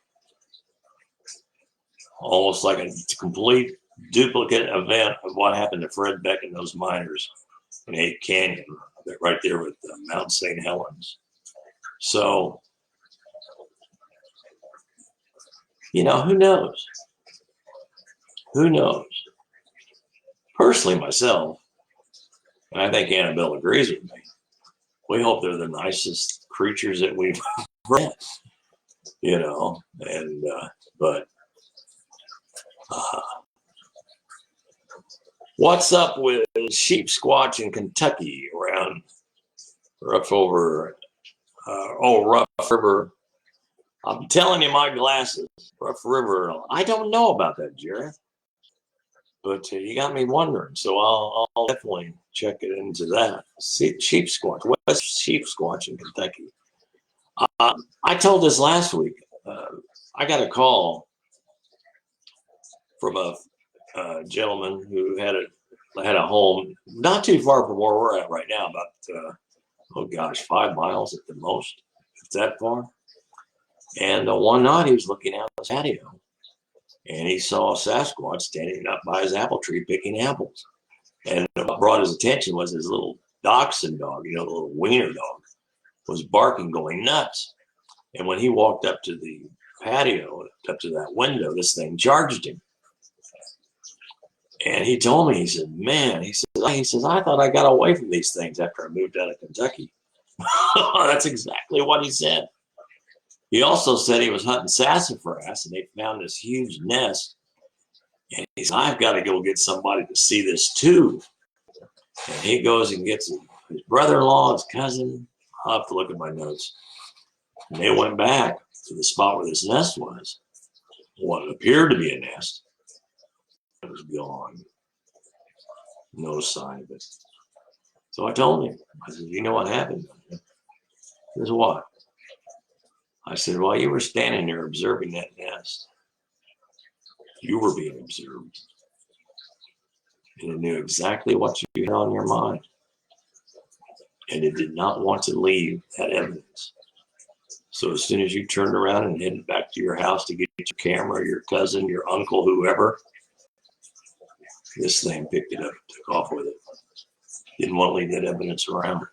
Almost like a complete duplicate event of what happened to Fred Beck and those miners in Ape Canyon, right there with Mount St. Helens. So, you know, who knows? Who knows? Personally, myself, and I think Annabelle agrees with me, we hope they're the nicest creatures that we've met, you know, and, but what's up with sheep squatch in Kentucky around Rough River? I'm telling you, my glasses, Rough River. I don't know about that, Jared. But you got me wondering, so I'll definitely check it into that. Sheep squatch, what's sheep squatch in Kentucky? I told this last week. I got a call from a gentleman who had a home not too far from where we're at right now, about 5 miles at the most. It's that far. And one night he was looking out his patio, and he saw a Sasquatch standing up by his apple tree picking apples. And what brought his attention was his little dachshund dog, you know, the little wiener dog, was barking, going nuts. And when he walked up to the patio, up to that window, this thing charged him. And he told me, he said, man, he says, I thought I got away from these things after I moved out of Kentucky. That's exactly what he said. He also said he was hunting sassafras and they found this huge nest. And he said, I've got to go get somebody to see this too. And he goes and gets his brother-in-law, his cousin. I'll have to look at my notes. And they went back to the spot where this nest was. What appeared to be a nest. It was gone. No sign of it. So I told him, I said, you know what happened? He says, what? I said, while you were standing there observing that nest, you were being observed. And it knew exactly what you had on your mind. And it did not want to leave that evidence. So as soon as you turned around and headed back to your house to get your camera, your cousin, your uncle, whoever, this thing picked it up, took off with it. Didn't want to leave that evidence around.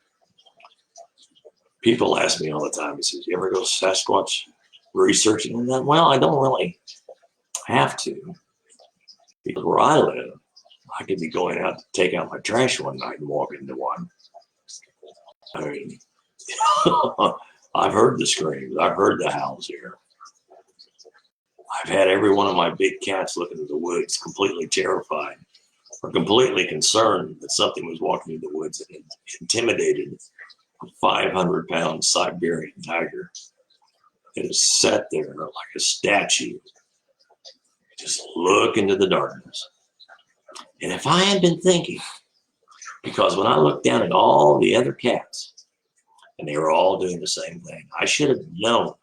People ask me all the time, he says, you ever go Sasquatch researching that? Well, I don't really have to. Because where I live, I could be going out to take out my trash one night and walk into one. I mean, I've heard the screams. I've heard the howls here. I've had every one of my big cats looking into the woods completely terrified or completely concerned that something was walking through the woods and intimidated a 500-pound Siberian tiger. It is sat there like a statue, just look into the darkness. And if I had been thinking, because when I looked down at all the other cats, and they were all doing the same thing, I should have known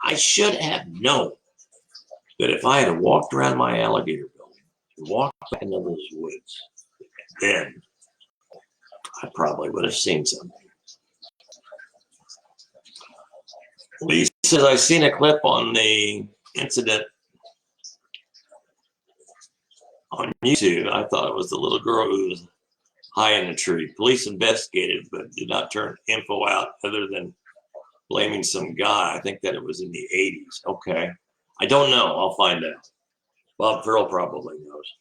that if I had walked around my alligator building and walked back into those woods, then I probably would have seen something. Lee says, I seen a clip on the incident on YouTube. I thought it was the little girl who was high in a tree. Police investigated, but did not turn info out other than blaming some guy. I think that it was in the 80s. Okay. I don't know. I'll find out. Bob Farrell probably knows.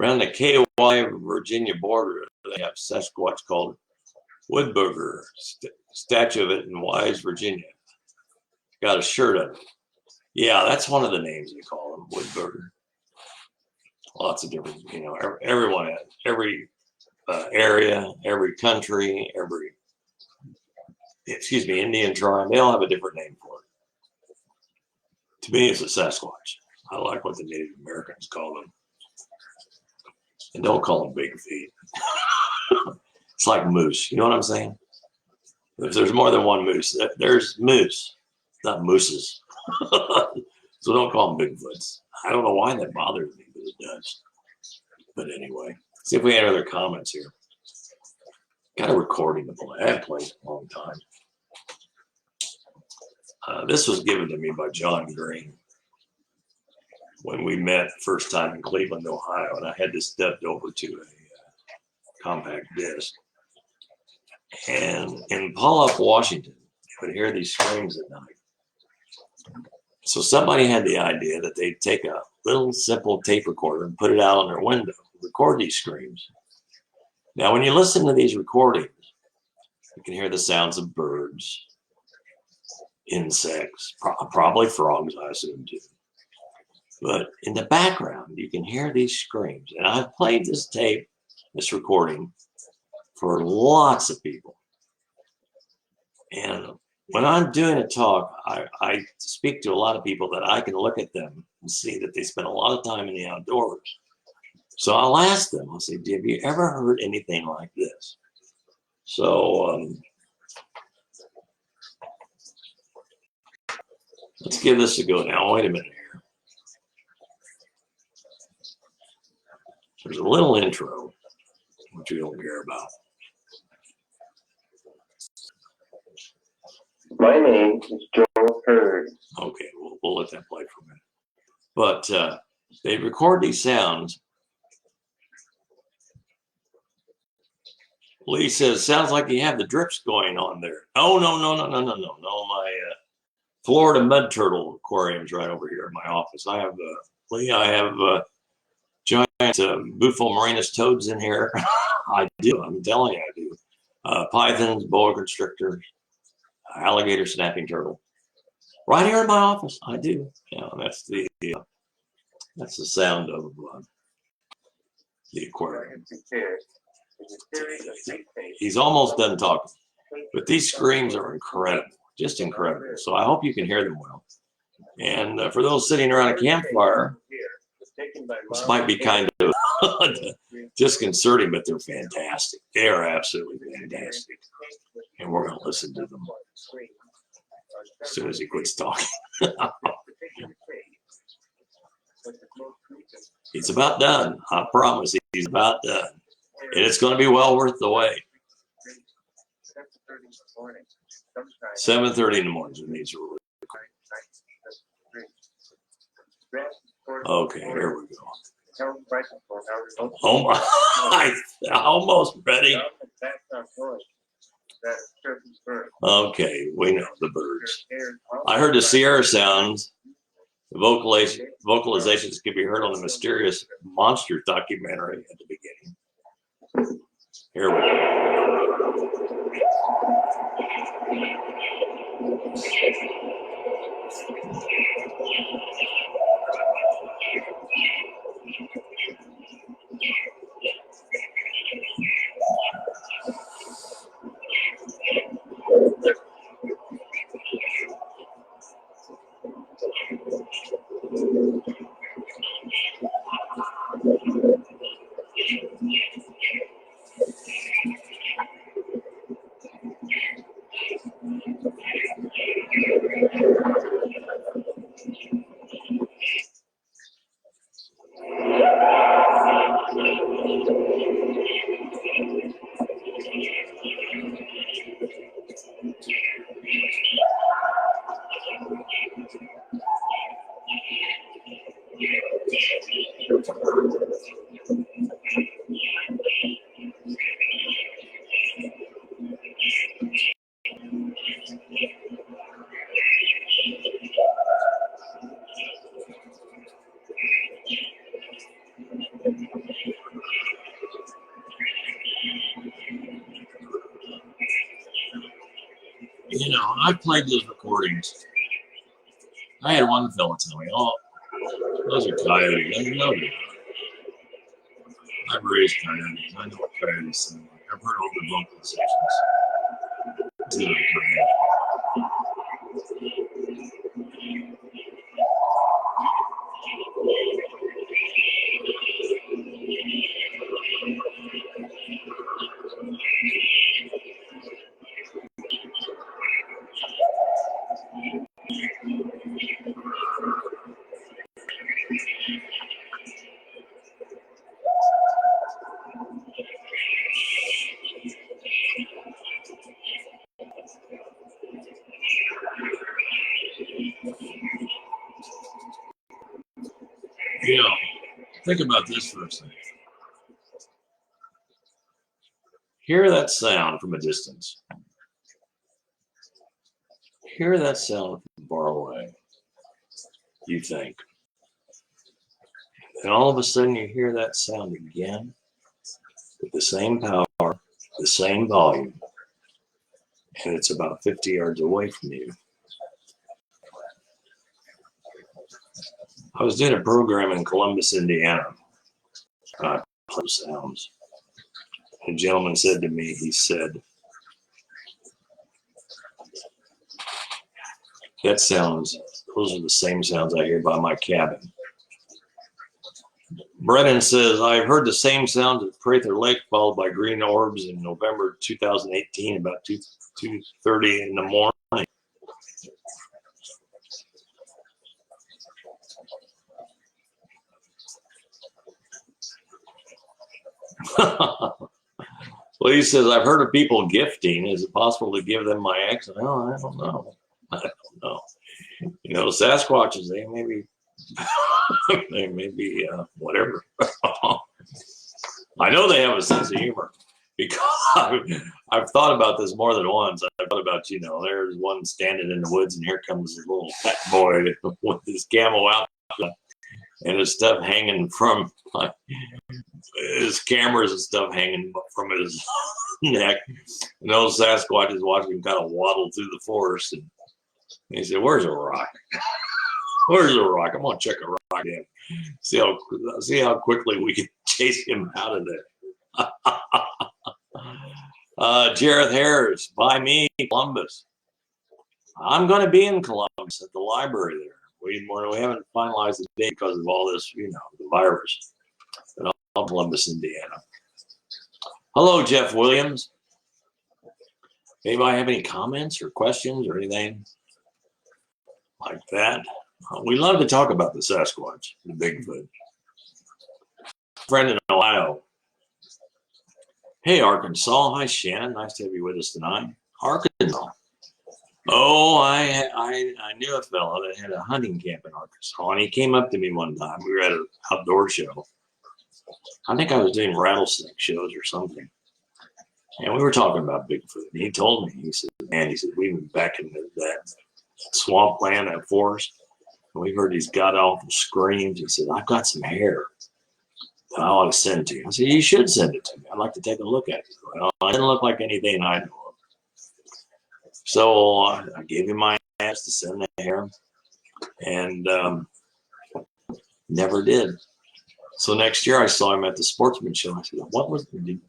Around the KY Virginia border, they have Sasquatch called Woodburger, statue of it in Wise, Virginia. Got a shirt of it. Yeah, that's one of the names they call them, Woodburger. Lots of different, everyone has, every area, every country, Indian tribe, they all have a different name for it. To me, it's a Sasquatch. I like what the Native Americans call them. And don't call them big feet. It's like moose. You know what I'm saying? If there's more than one moose, there's moose, not mooses. So don't call them Bigfoots. I don't know why that bothers me, but it does. But anyway, see if we had other comments here. Got a recording to play. I haven't played in a long time. This was given to me by John Green when we met first time in Cleveland, Ohio, and I had this dubbed over to a compact disc. And in Pollock, Washington, you would hear these screams at night. So somebody had the idea that they'd take a little simple tape recorder and put it out on their window, record these screams. Now, when you listen to these recordings, you can hear the sounds of birds, insects, probably frogs, I assume too. But in the background, you can hear these screams. And I've played this tape, this recording, for lots of people. And when I'm doing a talk, I speak to a lot of people that I can look at them and see that they spend a lot of time in the outdoors. So I'll ask them, I'll say, have you ever heard anything like this? So let's give this a go now. Wait a minute here. There's a little intro, which we don't care about. My name is Joe Hurd. Okay, we'll let that play for a minute. But they record these sounds. Lee says, sounds like you have the drips going on there. Oh, no. My Florida mud turtle aquarium's right over here in my office. I have, Lee, giant Bufo marinus toads in here. I do, I'm telling you I do. Pythons, boa constrictors, alligator snapping turtle. Right here in my office, I do. Yeah, that's the sound of the aquarium. He's almost done talking, but these screams are incredible, just incredible. So I hope you can hear them well. And for those sitting around a campfire, this might be kind of disconcerting, but they're fantastic. They are absolutely fantastic. And we're going to listen to them as soon as he quits talking. He's about done. I promise he's about done. And it's going to be well worth the wait. 7:30 in the morning when these are recorded. Okay, here we go. Oh my, almost ready. Okay, we know the birds. I heard the Sierra sounds. The vocalizations can be heard on the mysterious monster documentary at the beginning. Here we go. You know, I've played those recordings. I had one fella tell me, "Oh, those are coyotes." I know they're not. I've raised coyotes. I know what coyotes sound like. I've heard all the vocalizations. It's not a coyote. You know, think about this for a second. Hear that sound from a distance. Hear that sound from far away. You think. And all of a sudden you hear that sound again with the same power, the same volume, and it's about 50 yards away from you. I was doing a program in Columbus, Indiana. Close sounds. A gentleman said to me, he said, "That sounds, those are the same sounds I hear by my cabin." Brennan says, "I've heard the same sounds at Prather Lake, followed by green orbs in November 2018, about 2:30 in the morning." Well, he says, "I've heard of people gifting. Is it possible to give them my eggs?" Well, I don't know. I don't know. You know, Sasquatches, they may be, whatever. I know they have a sense of humor because I've thought about this more than once. I've thought about, you know, there's one standing in the woods and here comes this little fat boy with his camo outfit and his stuff hanging from, like, his cameras and stuff hanging from his neck. And those Sasquatches watching him kind of waddle through the forest. And He said, "Where's a rock? Where's a rock? I'm gonna check a rock in. See how quickly we can chase him out of there." Jareth Harris, by me, Columbus. I'm going to be in Columbus at the library there. We haven't finalized the date because of all this, the virus. But I'm in Columbus, Indiana. Hello, Jeff Williams. Anybody have any comments or questions or anything like that? We love to talk about the Sasquatch, the Bigfoot. Friend in Ohio. Hey, Arkansas. Hi, Shannon. Nice to have you with us tonight. Arkansas. Oh, I knew a fellow that had a hunting camp in Arkansas, and he came up to me one time. We were at an outdoor show. I think I was doing rattlesnake shows or something. And we were talking about Bigfoot. And he told me, he said, we've been back in that swamp land, that forest, and we heard these god-awful screams. He said, I've got some hair that I ought to send to you. I said, you should send it to me. I'd like to take a look at it. Well, it didn't look like anything I know of. So I gave him my ass to send the hair, and never did. So next year I saw him at the Sportsman Show. I said, "What was? Did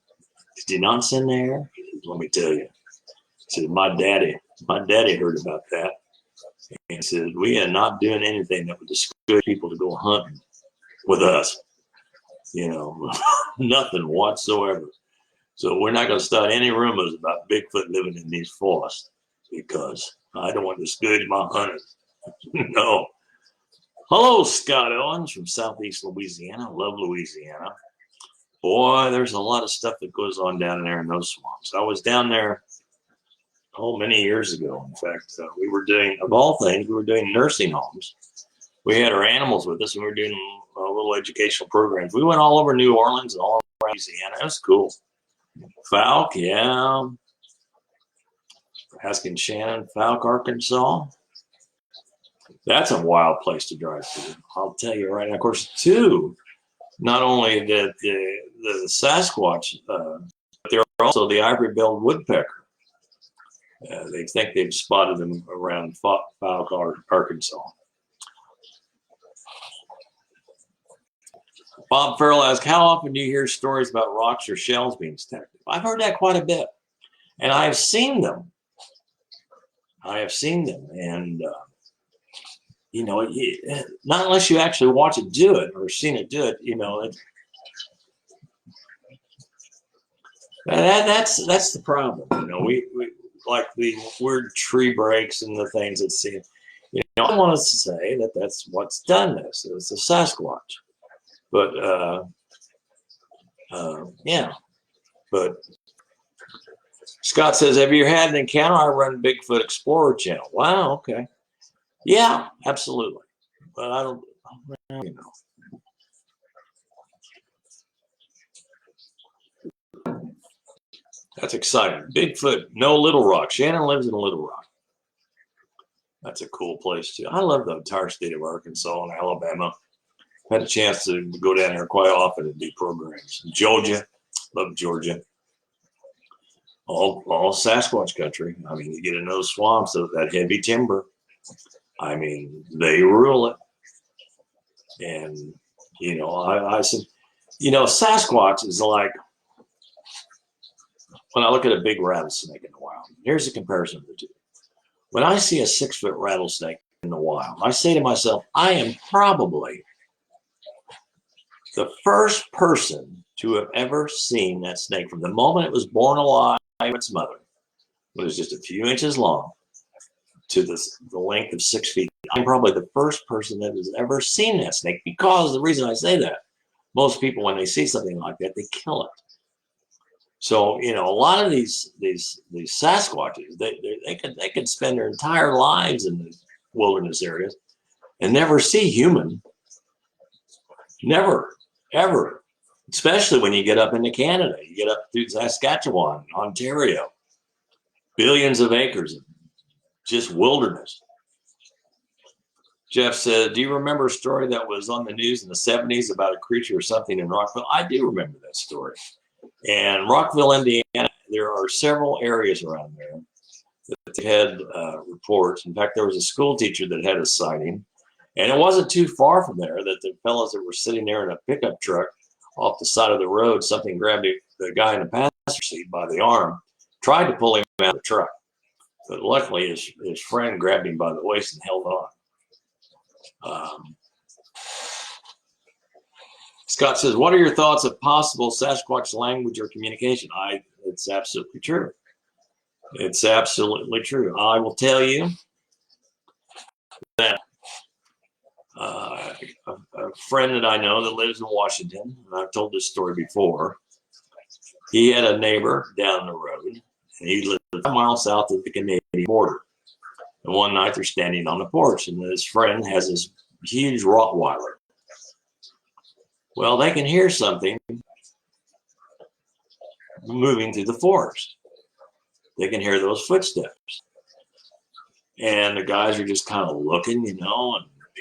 you not send the hair?" He said, "Let me tell you." He said, "My daddy heard about that, and he said we are not doing anything that would discourage people to go hunting with us. Nothing whatsoever. So we're not going to start any rumors about Bigfoot living in these forests." Because I don't want to discourage my hunters. No. Hello, Scott Owens from Southeast Louisiana. Love Louisiana. Boy, there's a lot of stuff that goes on down there in those swamps. I was down there, many years ago. In fact, we were doing, of all things, we were doing nursing homes. We had our animals with us, and we were doing little educational programs. We went all over New Orleans and all over Louisiana. It was cool. Falk, yeah. Asking Shannon, Falk, Arkansas. That's a wild place to drive through. I'll tell you right now. Of course, too, not only the Sasquatch, but they're also the ivory-billed woodpecker. They think they've spotted them around Falk, Arkansas. Bob Farrell asks, how often do you hear stories about rocks or shells being stacked? I've heard that quite a bit, and I have seen them. And not unless you actually watch it do it or seen it do it, that's the problem. We like the weird tree breaks and the things that seem. I want us to say that that's what's done this. It's a Sasquatch, but but. Scott says, have you had an encounter? I run Bigfoot Explorer channel. Wow, okay. Yeah, absolutely. But I don't. That's exciting. Bigfoot, no Little Rock. Shannon lives in Little Rock. That's a cool place, too. I love the entire state of Arkansas and Alabama. Had a chance to go down there quite often and do programs. Georgia, love Georgia. All Sasquatch country. I mean, you get in those swamps, that heavy timber. I mean, they rule it. And, I said, Sasquatch is like, when I look at a big rattlesnake in the wild, here's a comparison of the two. When I see a 6-foot rattlesnake in the wild, I say to myself, I am probably the first person to have ever seen that snake from the moment it was born alive by its mother, when it was just a few inches long, to the length of 6 feet. I'm probably the first person that has ever seen that snake, because the reason I say that, most people, when they see something like that, they kill it. So, a lot of these Sasquatches, they could spend their entire lives in the wilderness areas and never see human. Never, ever. Especially when you get up into Canada, you get up through Saskatchewan, Ontario, billions of acres of just wilderness. Jeff said, do you remember a story that was on the news in the 70s about a creature or something in Rockville? I do remember that story. And Rockville, Indiana, there are several areas around there that they had reports. In fact, there was a school teacher that had a sighting, and it wasn't too far from there that the fellows that were sitting there in a pickup truck off the side of the road, something grabbed the guy in the passenger seat by the arm, tried to pull him out of the truck. But luckily, his friend grabbed him by the waist and held on. Scott says, what are your thoughts of possible Sasquatch language or communication? It's absolutely true. It's absolutely true. I will tell you that a friend that I know that lives in Washington, and I've told this story before, he had a neighbor down the road, and he lived 5 miles south of the Canadian border. And one night they're standing on the porch, and his friend has this huge Rottweiler. Well, they can hear something moving through the forest. They can hear those footsteps. And the guys are just kind of looking, and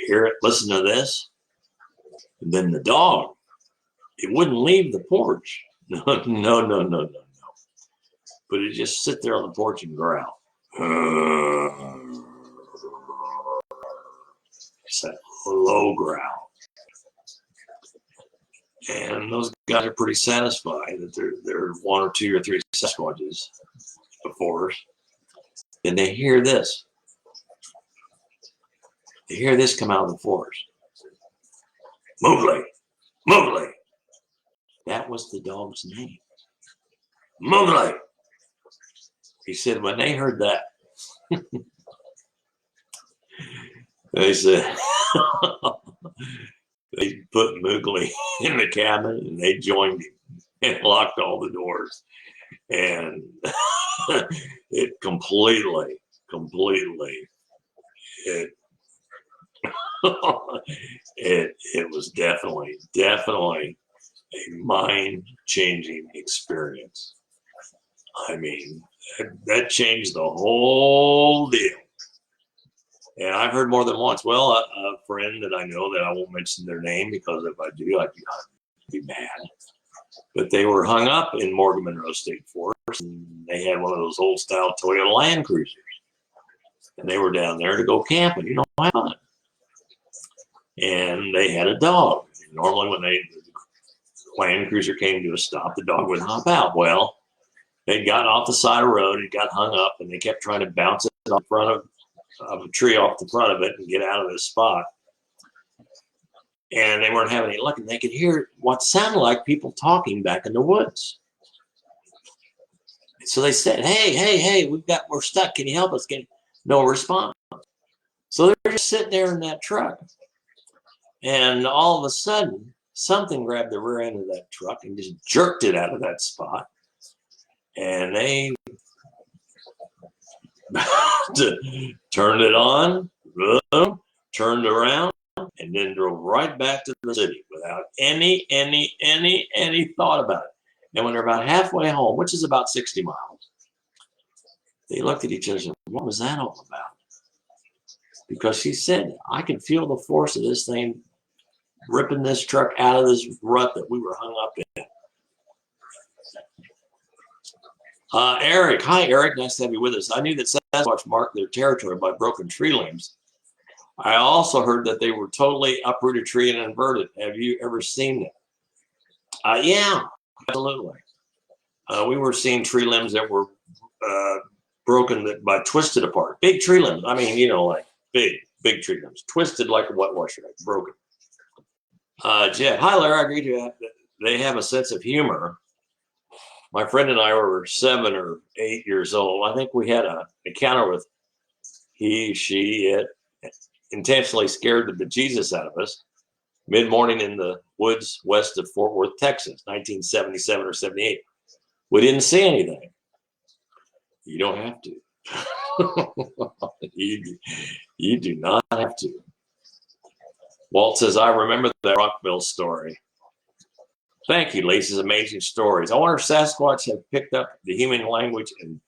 hear it, listen to this. And then the dog, it wouldn't leave the porch. No. But it just sit there on the porch and growl. It's that low growl. And those guys are pretty satisfied that there are 1 or 2 or 3 Sasquatches before us. And they hear this. They hear this come out of the forest. Mowgli, Mowgli. That was the dog's name. Mowgli. He said when they heard that, they said, they put Mowgli in the cabin and they joined him and locked all the doors. And it completely, it was definitely a mind-changing experience. I mean, that changed the whole deal. And I've heard more than once. Well, a friend that I know that I won't mention their name because if I do, I'd be mad. But they were hung up in Morgan Monroe State Forest, and they had one of those old style Toyota Land Cruisers. And they were down there to go camping, have fun. And they had a dog. And normally when the Land Cruiser came to a stop, the dog would hop out. Well, they'd gotten off the side of the road, it got hung up, and they kept trying to bounce it in front of a tree off the front of it and get out of this spot. And they weren't having any luck, and they could hear what sounded like people talking back in the woods. So they said, hey, we're stuck. Can you help us? No response. So they're just sitting there in that truck. And all of a sudden, something grabbed the rear end of that truck and just jerked it out of that spot. And they turned it on, turned around, and then drove right back to the city without any thought about it. And when they're about halfway home, which is about 60 miles, they looked at each other and said, what was that all about? Because she said, I can feel the force of this thing ripping this truck out of this rut that we were hung up in. Eric, hi Eric, nice to have you with us. I knew that Sasquatch marked their territory by broken tree limbs. I also heard that they were totally uproot a tree and inverted. Have you ever seen that? Yeah, absolutely. We were seeing tree limbs that were broken by twisted apart. Big tree limbs. I mean, like big tree limbs, twisted like a wet washer, broken. Jeff, hi Larry, I agree to that. They have a sense of humor. My friend and I were 7 or 8 years old. I think we had an encounter with it intentionally scared the bejesus out of us mid-morning in the woods west of Fort Worth, Texas, 1977 or 78. We didn't see anything. You don't have to. You do not have to. Walt says, I remember that Rockville story. Thank you, Lisa's amazing stories. I wonder if Sasquatch have picked up the human language and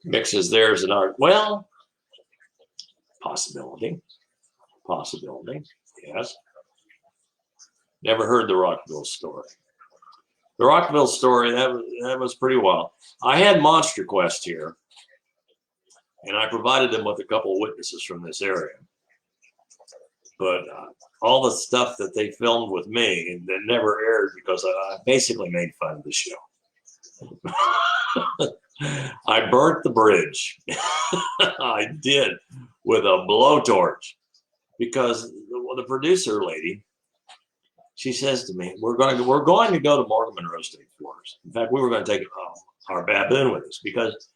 mixes theirs and ours. Well, possibility, yes. Never heard the Rockville story. The Rockville story, that was pretty wild. I had Monster Quest here. And I provided them with a couple of witnesses from this area. But all the stuff that they filmed with me that never aired because I basically made fun of the show. I burnt the bridge. I did, with a blowtorch, because the producer lady, she says to me, we're going to go to Morgan Monroe State Forest. In fact, we were going to take our baboon with us because,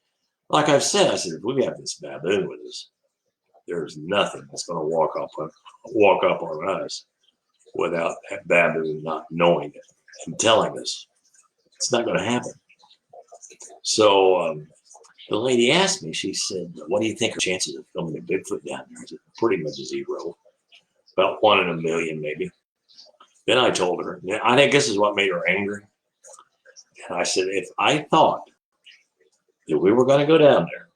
like I've said, I said, if we have this baboon with us, there's nothing that's going to walk up on us without that baboon not knowing it and telling us. It's not going to happen. So the lady asked me, she said, what do you think are chances of filming a Bigfoot down there? I said, pretty much 0. About 1 in a million, maybe. Then I told her, I think this is what made her angry. And I said, if I thought that we were going to go down there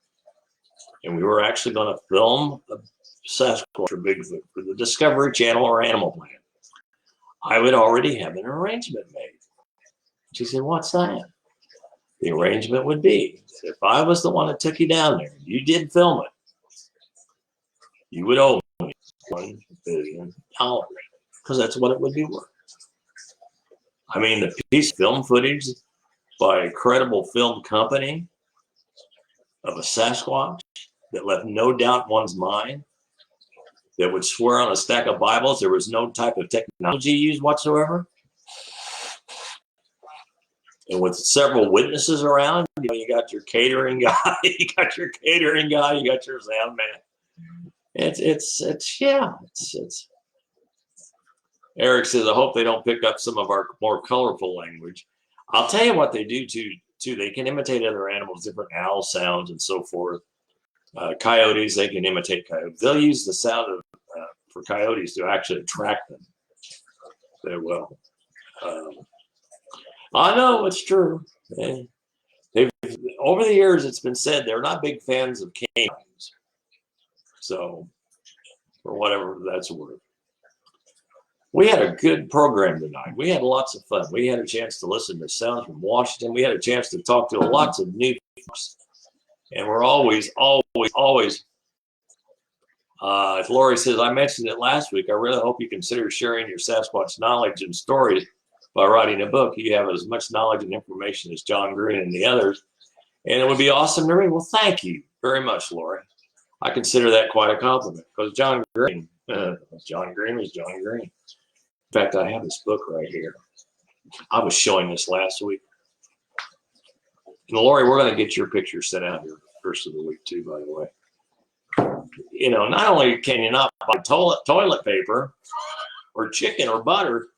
and we were actually going to film a Sasquatch or Bigfoot for the Discovery Channel or Animal Planet, I would already have an arrangement made. She said, what's that? The arrangement would be, if I was the one that took you down there, you did film it, you would owe me $1 billion, because that's what it would be worth. I mean, the piece of film footage by a credible film company of a Sasquatch that left no doubt in one's mind, that would swear on a stack of Bibles there was no type of technology used whatsoever, and with several witnesses around, you got your catering guy, you got your sound man. It's Eric says, I hope they don't pick up some of our more colorful language. I'll tell you what they do too. They can imitate other animals, different owl sounds and so forth. Coyotes, they can imitate coyotes. They'll use the sound of for coyotes to actually attract them. They will. I know it's true. They've over the years, it's been said they're not big fans of canines. So, for whatever that's worth. We had a good program tonight. We had lots of fun. We had a chance to listen to sounds from Washington. We had a chance to talk to lots of new folks. And we're always, if Lori says, I mentioned it last week, I really hope you consider sharing your Sasquatch knowledge and stories by writing a book. You have as much knowledge and information as John Green and the others. And it would be awesome to read. Well, thank you very much, Lori. I consider that quite a compliment because John Green was John Green. In fact, I have this book right here. I was showing this last week. And Lori, we're going to get your picture set out here first of the week too, by the way. You know, not only can you not buy toilet paper or chicken or butter,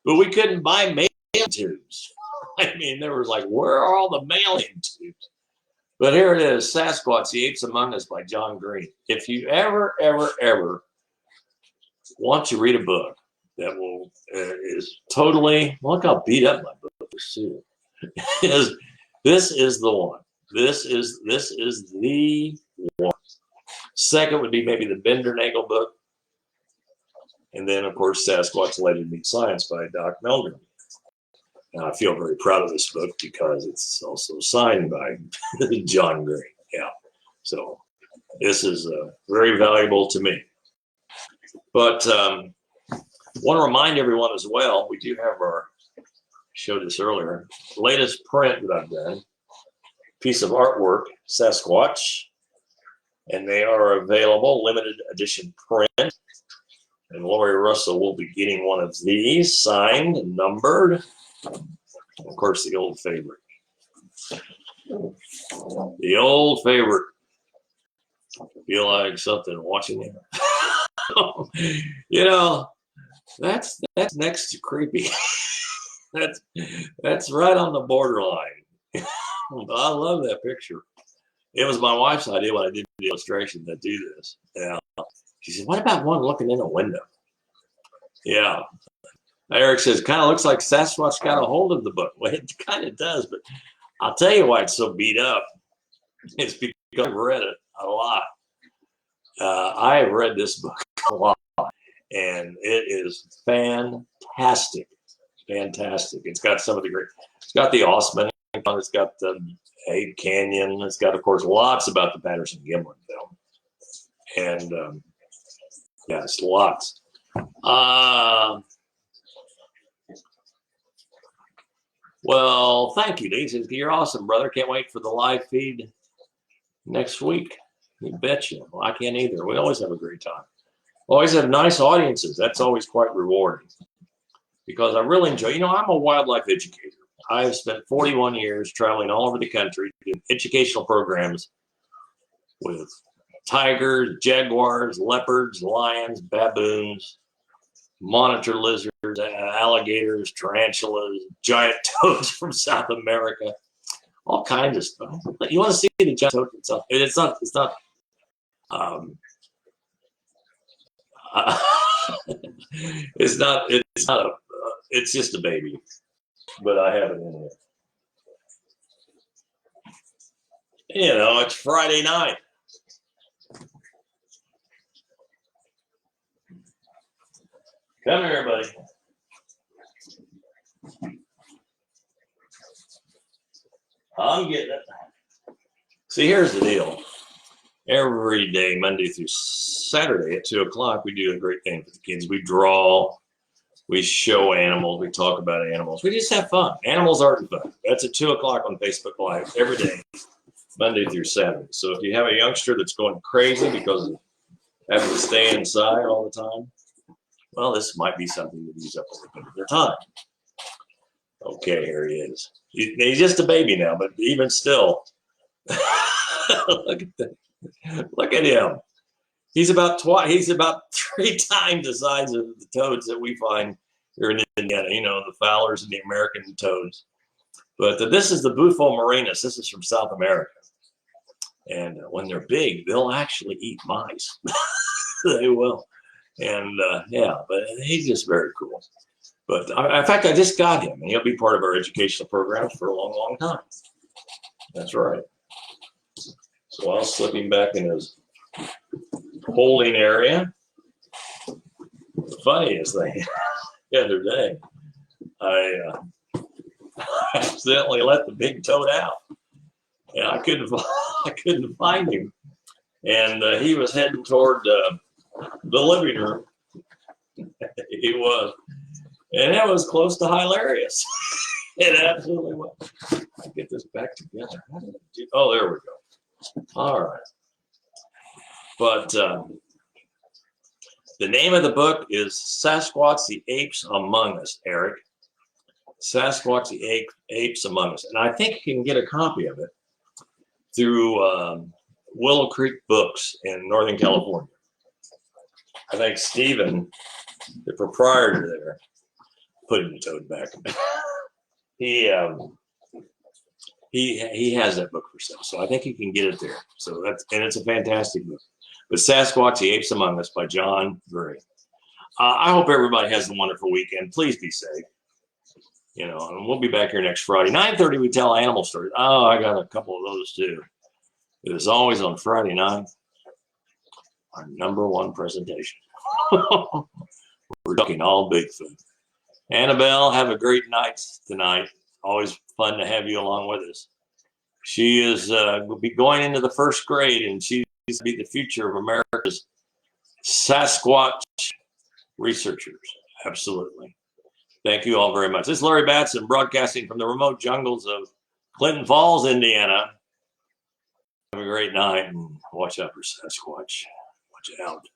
but we couldn't buy mailing tubes. I mean, there was like, where are all the mailing tubes? But here it is, Sasquatch, The Apes Among Us by John Green. If you ever want to read a book that will is totally, look how beat up my book is too. This is the one. This is the one. Second would be maybe the Bindernagel book. And then, of course, Sasquatch Legend Meets Science by Doc Meldrum. And I feel very proud of this book because it's also signed by John Green. Yeah. So this is very valuable to me. But want to remind everyone as well, we do have our, showed this earlier, latest print that I've done, piece of artwork, Sasquatch, and they are available, limited edition print. And Lori Russell will be getting one of these signed and numbered. Of course, the old favorite. The old favorite. Feel like something watching it. You know, that's next to creepy. that's right on the borderline. I love that picture. It was my wife's idea when I did the illustration to do this. Yeah. She said, what about one looking in a window? Yeah. Eric says, kind of looks like Sasquatch got a hold of the book. Well, it kind of does, but I'll tell you why it's so beat up. It's because I've read it a lot. I have read this book a lot, and it is fantastic. Fantastic. It's got some of the great, it's got the Osman It's got the Ape Canyon. It's got, of course, lots about the Patterson Gimlin film. And yes, lots. Well, thank you, Lee. Says, you're awesome, brother. Can't wait for the live feed next week. You betcha. Well, I can't either. We always have a great time. Always have nice audiences. That's always quite rewarding because I really enjoy, I'm a wildlife educator. I've spent 41 years traveling all over the country doing educational programs with tigers, jaguars, leopards, lions, baboons, monitor lizards, alligators, tarantulas, giant toads from South America, all kinds of stuff. You want to see the giant toad itself? It's not it's just a baby, but I have it in there. It's Friday night. Come here, buddy. I'm getting it. See, here's the deal. Every day, Monday through Saturday at 2 o'clock, we do a great thing for the kids. We draw, we show animals, we talk about animals. We just have fun. Animals, art, and fun. That's at 2 o'clock on Facebook Live every day, Monday through Saturday. So if you have a youngster that's going crazy because of having to stay inside all the time, well, this might be something to use up a little bit of their time. Okay, here he is. He's just a baby now, but even still, look at that. Look at him. He's about 3 times the size of the toads that we find here in Indiana. The Fowlers and the American toads. But this is the Bufo marinus. This is from South America. And when they're big, they'll actually eat mice. They will. And but he's just very cool. But in fact, I just got him, and he'll be part of our educational programs for a long, long time. That's right. So I'll slip him back in his holding area. The funniest thing, the other day, I accidentally let the big toad out, and I couldn't find him, and he was heading toward the living room. He was, and that was close to hilarious. It absolutely was. I get this back together. How did I do? Oh, there we go. All right. But the name of the book is Sasquatch, the Apes Among Us, Eric. Sasquatch, the Apes Among Us. And I think you can get a copy of it through Willow Creek Books in Northern California. I think Stephen, the proprietor there, putting the toad back. He has that book for sale, so I think you can get it there. So it's a fantastic book. But Sasquatch, the Apes Among Us by John Gray. I hope everybody has a wonderful weekend. Please be safe. And we'll be back here next Friday. 9:30, we tell animal stories. Oh, I got a couple of those too. It is always on Friday night, our #1 presentation. We're talking all Bigfoot. Annabelle, have a great night tonight. Always fun to have you along with us. She is will be going into the 1st grade, and she's going to be the future of America's Sasquatch researchers. Absolutely. Thank you all very much. This is Larry Battson broadcasting from the remote jungles of Clinton Falls, Indiana. Have a great night, and watch out for Sasquatch. Watch out.